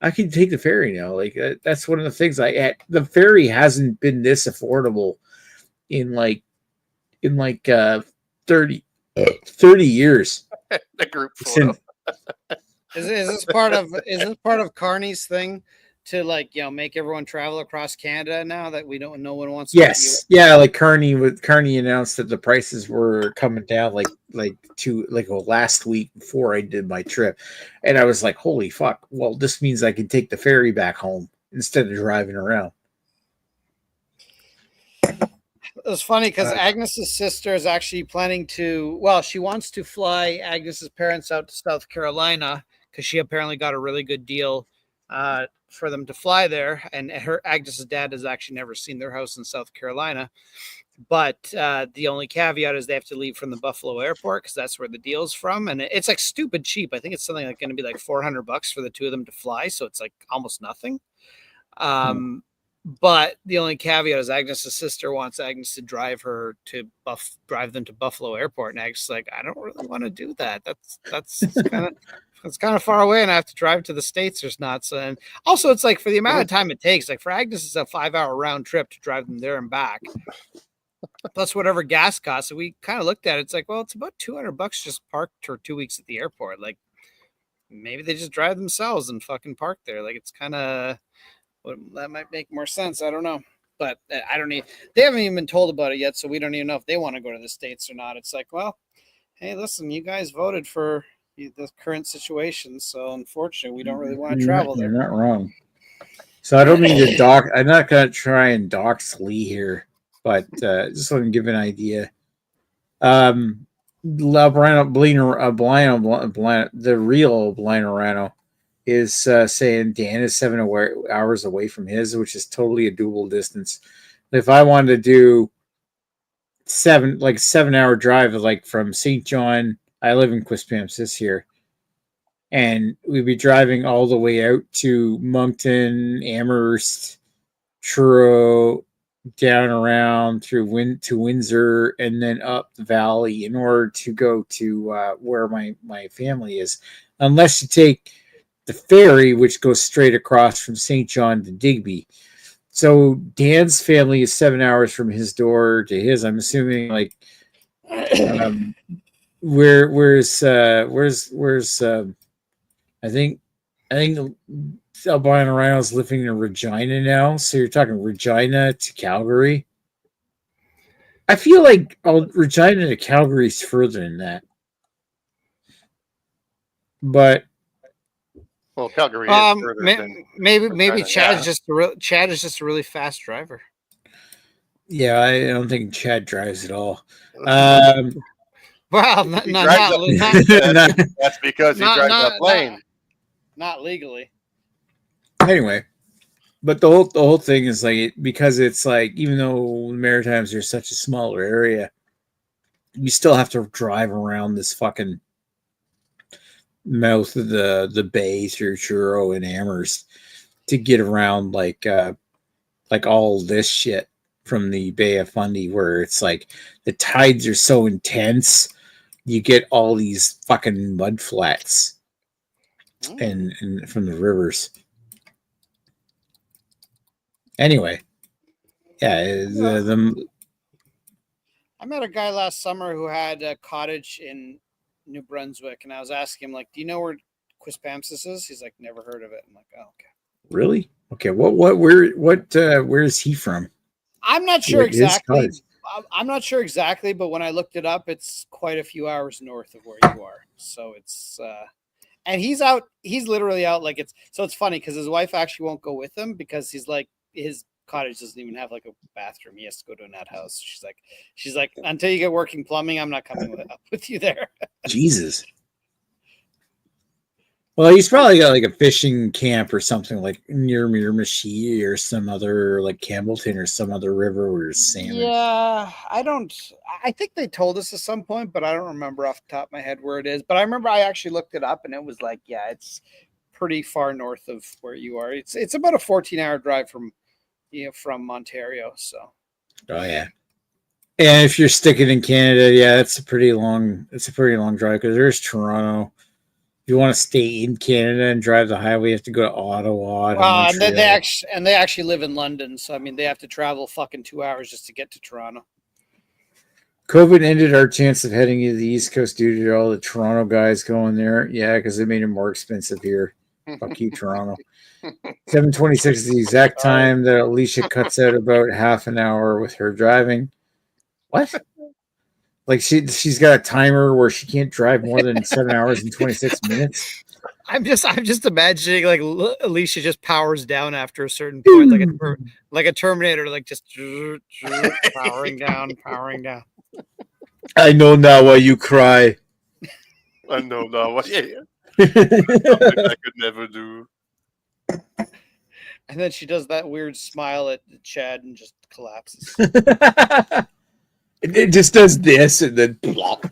I can take the ferry now. Like that's one of the things the ferry hasn't been this affordable in like 30 years. The group photo. Is this part of Carney's thing to like make everyone travel across Canada now that no one wants to? Yes, yeah, like Carney announced that the prices were coming down last week before I did my trip, and I was like, holy fuck, well this means I can take the ferry back home instead of driving around. It was funny because Agnes's sister is actually planning to. She wants to fly Agnes's parents out to South Carolina because she apparently got a really good deal for them to fly there. And Agnes's dad has actually never seen their house in South Carolina. But the only caveat is they have to leave from the Buffalo airport because that's where the deal's from. And it's like stupid cheap. I think it's something like going to be like $400 for the two of them to fly. So it's like almost nothing. But the only caveat is Agnes's sister wants Agnes to drive them to Buffalo Airport, and Agnes is like, I don't really want to do that. That's kind of far away, and I have to drive to the States or not. So, and also it's like for the amount of time it takes, like for Agnes, it's a 5-hour round trip to drive them there and back, plus whatever gas costs. So we kind of looked at it. It's like, well, it's about $200 just parked for 2 weeks at the airport. Like maybe they just drive themselves and fucking park there. Like it's kind of. Well, that might make more sense. I don't know, but I don't need. They haven't even been told about it yet, so we don't even know if they want to go to the States or not. It's like, well, hey, listen, you guys voted for the current situation, so unfortunately, we don't really want to travel there. You're not wrong. So I don't mean to dox. I'm not going to try and dox Lee here, but just want to give an idea. The real Blinorano is saying Dan is 7 hours away from his, which is totally a doable distance. If I wanted to do 7-hour drive, like from St. John, I live in Quispamsis here, and we'd be driving all the way out to Moncton, Amherst, Truro, down around through to Windsor, and then up the valley in order to go to where my family is, unless you take the ferry, which goes straight across from St. John to Digby. So Dan's family is 7 hours from his door to his. I'm assuming like where's I think Albino Rhino's living in Regina now. So you're talking Regina to Calgary. I feel like Regina to Calgary is further than that, but. Well, Calgary is further than maybe Chad is just a really fast driver. Yeah, I don't think Chad drives at all. Well, that's because he drives a plane. Not legally. Anyway, but the whole thing is like because it's like even though the Maritimes are such a smaller area, you still have to drive around this fucking mouth of the bay through Truro and Amherst to get around like all this shit from the Bay of Fundy, where it's like the tides are so intense, you get all these fucking mud flats and from the rivers. Anyway, yeah, I met a guy last summer who had a cottage in New Brunswick, and I was asking him, like, do you know where Quispamsis is? He's like, never heard of it. I'm like, oh, okay. Really? Okay. Where is he from? I'm not sure exactly, I'm not sure exactly, but when I looked it up, it's quite a few hours north of where you are. So it's and he's literally out like it's funny because his wife actually won't go with him because he's like his cottage doesn't even have like a bathroom. He has to go to an outhouse. She's like, until you get working plumbing, I'm not coming up with you there. Jesus. Well, he's probably got like a fishing camp or something like near Miramichi or some other like Campbellton or some other river where there's salmon. Yeah, I think they told us at some point, but I don't remember off the top of my head where it is. But I remember I actually looked it up and it was like, yeah, it's pretty far north of where you are. It's about a 14-hour drive from Ontario. So. Oh yeah. And if you're sticking in Canada, yeah, it's a pretty long drive because there's Toronto. If you want to stay in Canada and drive the highway, you have to go to Ottawa. And they actually live in London, so I mean they have to travel fucking 2 hours just to get to Toronto. COVID ended our chance of heading to the East Coast due to all the Toronto guys going there. Yeah, because it made it more expensive here. Fuck you, Toronto. 7:26 is the exact time that Alicia cuts out about half an hour with her driving. What? Like she's got a timer where she can't drive more than 7 hours and 26 minutes. I'm just imagining like Alicia just powers down after a certain point, like a Terminator, like just powering down. I know now why you cry. I know now why. Something I could never do. And then she does that weird smile at Chad and just collapses. It just does this and then plop.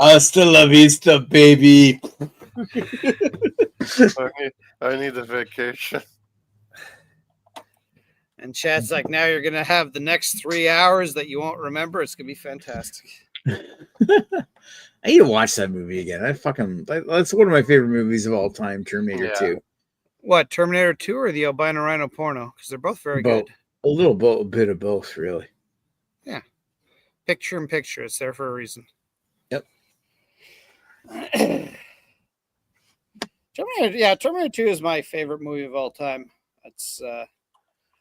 Hasta la vista, baby. I need a vacation. And Chad's like, now you're gonna have the next 3 hours that you won't remember. It's gonna be fantastic. I need to watch that movie again. That's one of my favorite movies of all time, Terminator 2. What, Terminator 2 or the Albino Rhino porno? Because they're both very good. A bit of both, really. Yeah. Picture in picture. It's there for a reason. Yep. Terminator 2 is my favorite movie of all time. It's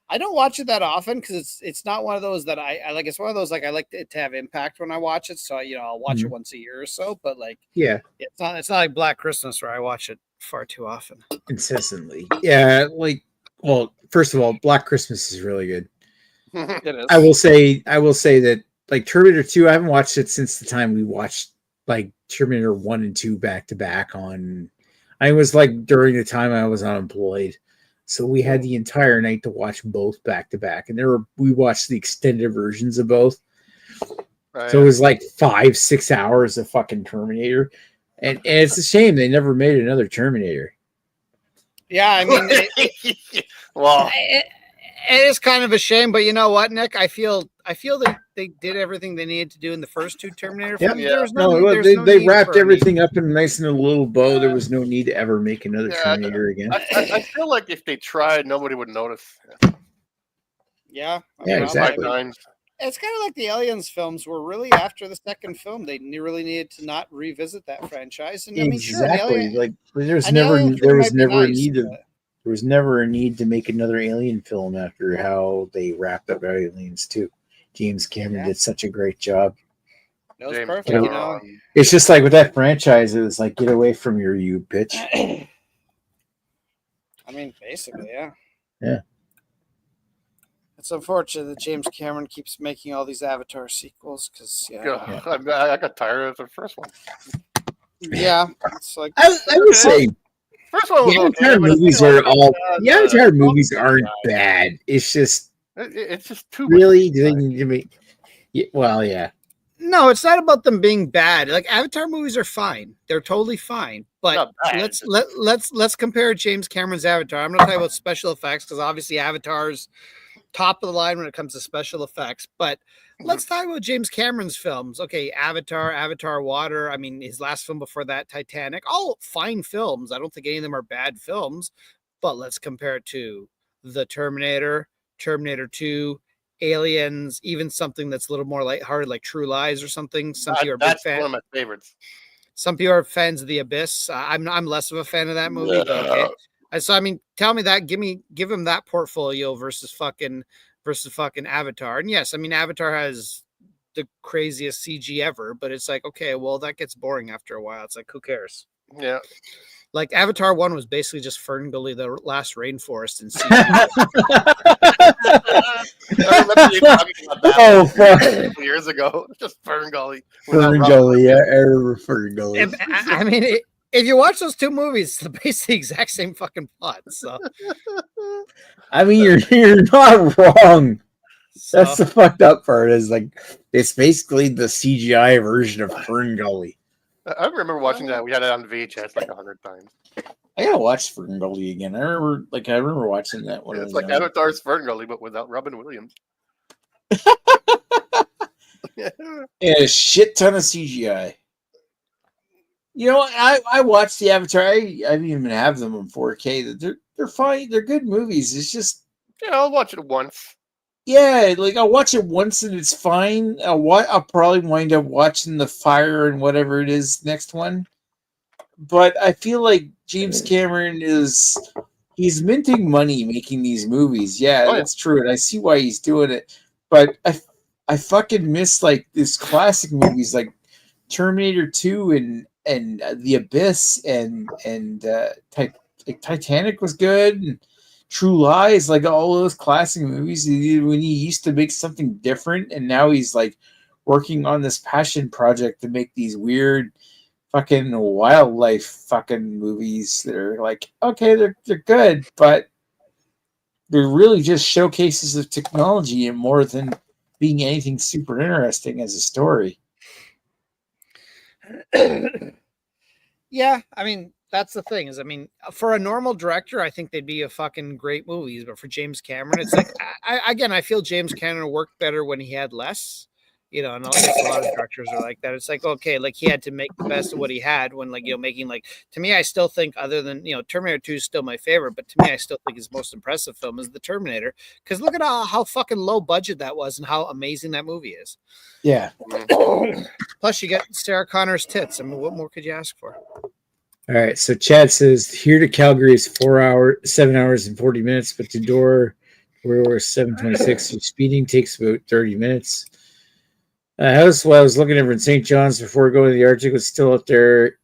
I don't watch it that often because it's not one of those that I like. It's one of those like I like it to have impact when I watch it. So I'll watch it once a year or so. But like, yeah, it's not like Black Christmas where I watch it far too often, incessantly. Yeah, like, well, first of all, Black Christmas is really good. It is. I will say that like Terminator 2, I haven't watched it since the time we watched like Terminator 1 and 2 back to back on. I was like during the time I was unemployed. So we had the entire night to watch both back to back, and we watched the extended versions of both. Right. So it was like 5-6 hours of fucking Terminator, and it's a shame they never made another Terminator. Yeah, I mean, it is kind of a shame, but you know what, Nick? I feel that they did everything they needed to do in the first two Terminator films. Yeah. They wrapped everything up in nice and a little bow. There was no need to ever make another Terminator again. I feel like if they tried, nobody would notice. Yeah. Exactly. It's kind of like the Aliens films were really after the second film. They really needed to not revisit that franchise. And exactly. I mean, sure, like there was never a need to make another Alien film after how they wrapped up Aliens 2. James Cameron did such a great job. That was perfect. It's just like with that franchise, it was like, get away from you bitch. I mean, basically, yeah. Yeah. It's unfortunate that James Cameron keeps making all these Avatar sequels because, I got tired of the first one. Yeah. It's like I would say first one was Avatar movies Avatar movies aren't bad. It's just too really do they need to make? Yeah, well, yeah. No, it's not about them being bad. Like Avatar movies are fine; they're totally fine. But let's compare James Cameron's Avatar. I'm not talking about special effects because obviously Avatar's top of the line when it comes to special effects. But let's talk about James Cameron's films. Okay, Avatar Water. I mean, his last film before that, Titanic. All fine films. I don't think any of them are bad films. But let's compare it to The Terminator, Terminator 2, Aliens, even something that's a little more lighthearted, like True Lies or something. Some people are big fans. One of my favorites. Some people are fans of The Abyss. I'm less of a fan of that movie. But okay. So I mean, tell me that. Give him that portfolio versus fucking versus fucking Avatar. And yes, I mean Avatar has the craziest CG ever, but it's like, okay, well, that gets boring after a while. It's like, who cares? Yeah. Like Avatar 1 was basically just Fern Gully, the last rainforest in CG. I remember you talking about that Oh, fuck. a couple years ago. Just Fern Gully. Fern Gully, yeah, I remember Fern Gully. I mean, if you watch those two movies, it's basically the exact same fucking plot. So, I mean, you're not wrong. so That's the fucked up part. Is like it's basically the CGI version of Fern Gully. I remember watching that. We had it on VHS like 100 times. I gotta watch Fern Gully again. I remember watching that one. It's like Avatar's Fern Gully, but without Robin Williams. Yeah, a shit ton of CGI. You know, I watched the Avatar. I didn't even have them in 4K. They're fine. They're good movies. It's just I'll watch it once. yeah, like I'll watch it once and it's fine. I'll probably wind up watching the Fire and whatever it is next one. But I feel like James Cameron he's minting money making these movies. Yeah, that's true, and I see why he's doing it. But I fucking miss like these classic movies like Terminator 2 and The Abyss and Titanic was good. And True Lies, like all those classic movies when he used to make something different, and now he's like working on this passion project to make these weird fucking wildlife fucking movies that are like, okay, they're good, but they're really just showcases of technology and more than being anything super interesting as a story. yeah, I mean, that's the thing is, I mean, for a normal director, I think they'd be a fucking great movies, but for James Cameron, it's like, I feel James Cameron worked better when he had less, you know, and a lot of directors are like that. It's like, okay, like he had to make the best of what he had when, like, you know, making like, to me, I still think other than, you know, Terminator 2 is still my favorite, but to me, I still think his most impressive film is The Terminator, because look at how fucking low budget that was and how amazing that movie is. Yeah. Plus, you get Sarah Connor's tits. I mean, what more could you ask for? All right, so Chad says here to Calgary is 7 hours and 40 minutes, but to Door, we're 7:26. So speeding takes about 30 minutes. House, while I was looking over in St. John's before going to the Arctic, was still up there.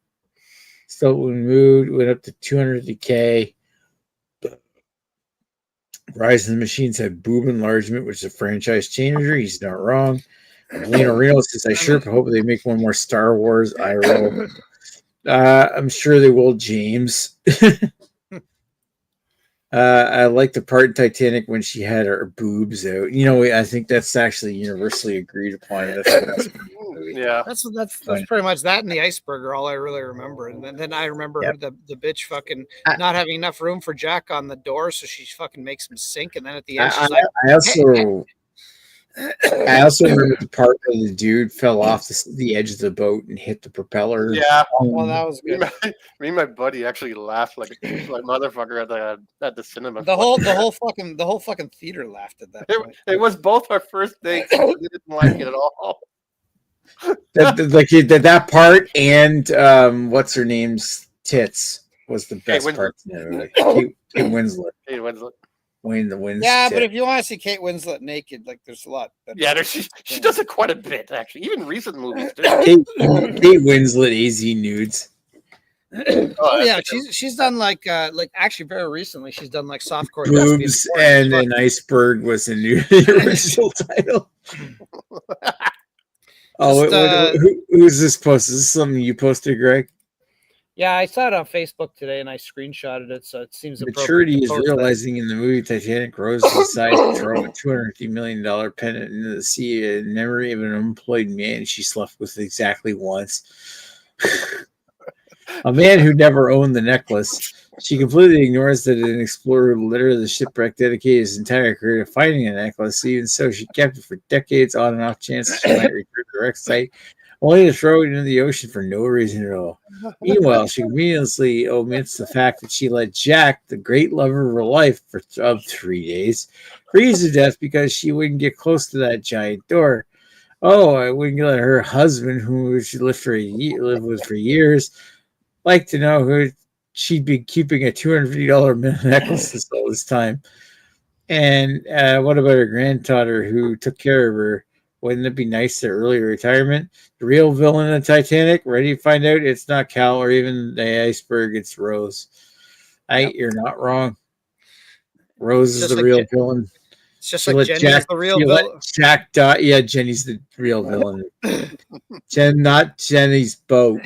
Still moved, went up to 250K. Rise of the Machines had boob enlargement, which is a franchise changer. He's not wrong. Lino Reno says, I sure hope they make one more Star Wars. I roll. I'm sure they will, James. I like the part in Titanic when she had her boobs out. You know, I think that's actually universally agreed upon. Yeah, that's pretty much that and the iceberg are all I really remember. And then I remember her, the bitch fucking not having enough room for Jack on the door, so she fucking makes him sink. And then at the end, she's like, I also remember the part where the dude fell off the edge of the boat and hit the propeller. Yeah, well, that was good. Me and my buddy actually laughed like motherfucker at the cinema. The whole fucking theater laughed at that. It was both our first dates. We didn't like it at all. That part and what's her name's tits was the best part. Kate Winslet. Kate Winslet. Wayne the Wind. Yeah, but if you want to see Kate Winslet naked, like there's a lot. Yeah, she does it quite a bit actually. Even recent movies. Kate Winslet AZ nudes. Oh yeah, she's done like actually very recently she's done like softcore boobs and an iceberg was a new original title. Who's this post? Is this something you posted, Greg? Yeah, I saw it on Facebook today and I screenshotted it, so it seems maturity is realizing in the movie Titanic Rose decides to throw a $250 million pennant into the sea and never even an unemployed man she slept with exactly once. A man who never owned the necklace. She completely ignores that an explorer literally the shipwreck dedicated his entire career to finding a necklace. Even so, she kept it for decades on and off chance she might return to the wreck site, only to throw it into the ocean for no reason at all. Meanwhile, she conveniently omits the fact that she let Jack, the great lover of her life of 3 days, freeze to death because she wouldn't get close to that giant door. Oh, I wouldn't let her husband, who she lived with for years, like to know who she'd be keeping a $250 necklace all this time. And what about her granddaughter who took care of her? Wouldn't it be nice to early retirement? The real villain of Titanic? Ready to find out? It's not Cal or even the iceberg. It's Rose. You're not wrong. Rose is the real villain. It's just like Jenny's the real villain. Jack die. Yeah, Jenny's the real villain. Not Jenny's boat.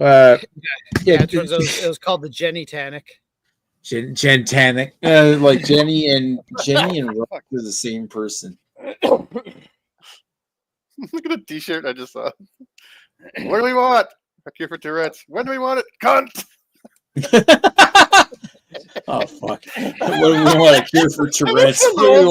It turns out it was called the Jenny Tanic. Gentanic. Like Jenny and Rock are the same person. Look at the t-shirt I just saw. What do we want? A cure for Tourette's. When do we want it? Cunt! Oh, fuck. What do we want? A cure for Tourette's? What do we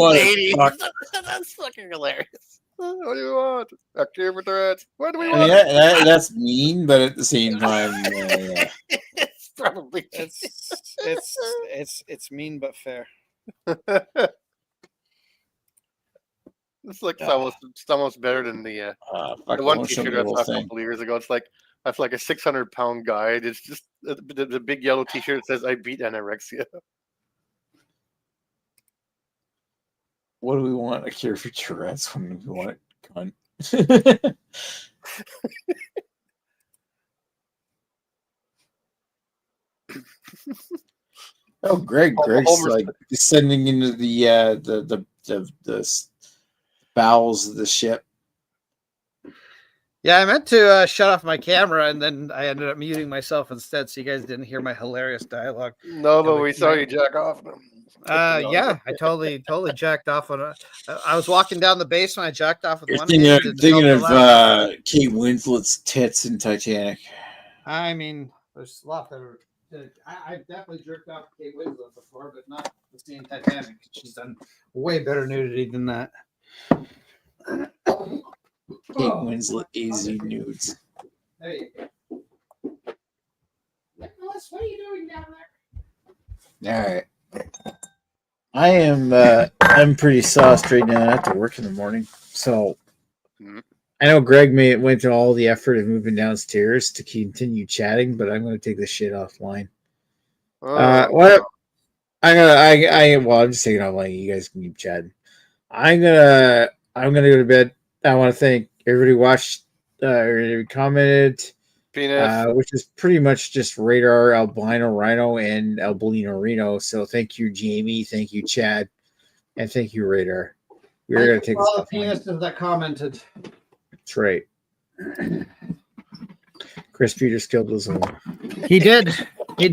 want? That's fucking hilarious. What do you want? A cure for Tourette's. What do we want? That's mean, but at the same time, yeah. It's probably it's mean but fair. It's like it's almost better than the one t-shirt I saw a couple of years ago. It's like that's like a 600-pound guy. It's just the big yellow t-shirt that says "I beat anorexia." What do we want? A cure for Tourette's? When we want it, cunt. Oh, Greg's like descending into the bowels of the ship. Yeah, I meant to shut off my camera, and then I ended up muting myself instead, so you guys didn't hear my hilarious dialogue. No, but we saw you jack off. Yeah, I totally jacked off on it. I was walking down the basement. I jacked off with one hand. Thinking of Kate Winslet's tits in Titanic. I mean, there's a lot better. I definitely jerked off Kate Winslet before, but not the same Titanic. She's done way better nudity than that. Kate Winslet easy nudes. There you go. Nicholas, what are you doing down there? All right. I am I'm pretty sauced right now. I have to work in the morning. So I know Greg went to all the effort of moving downstairs to continue chatting, but I'm going to take this shit offline. What? I'm just taking offline. You guys can keep chatting. I'm gonna go to bed. I want to thank everybody who watched or commented, which is pretty much just Radar, Albino Rhino, and Albino Reno. So thank you, Jamie. Thank you, Chad, and thank you, Radar. We're going to take all the penises that commented. That's right. Chris Peters killed us all. He did. He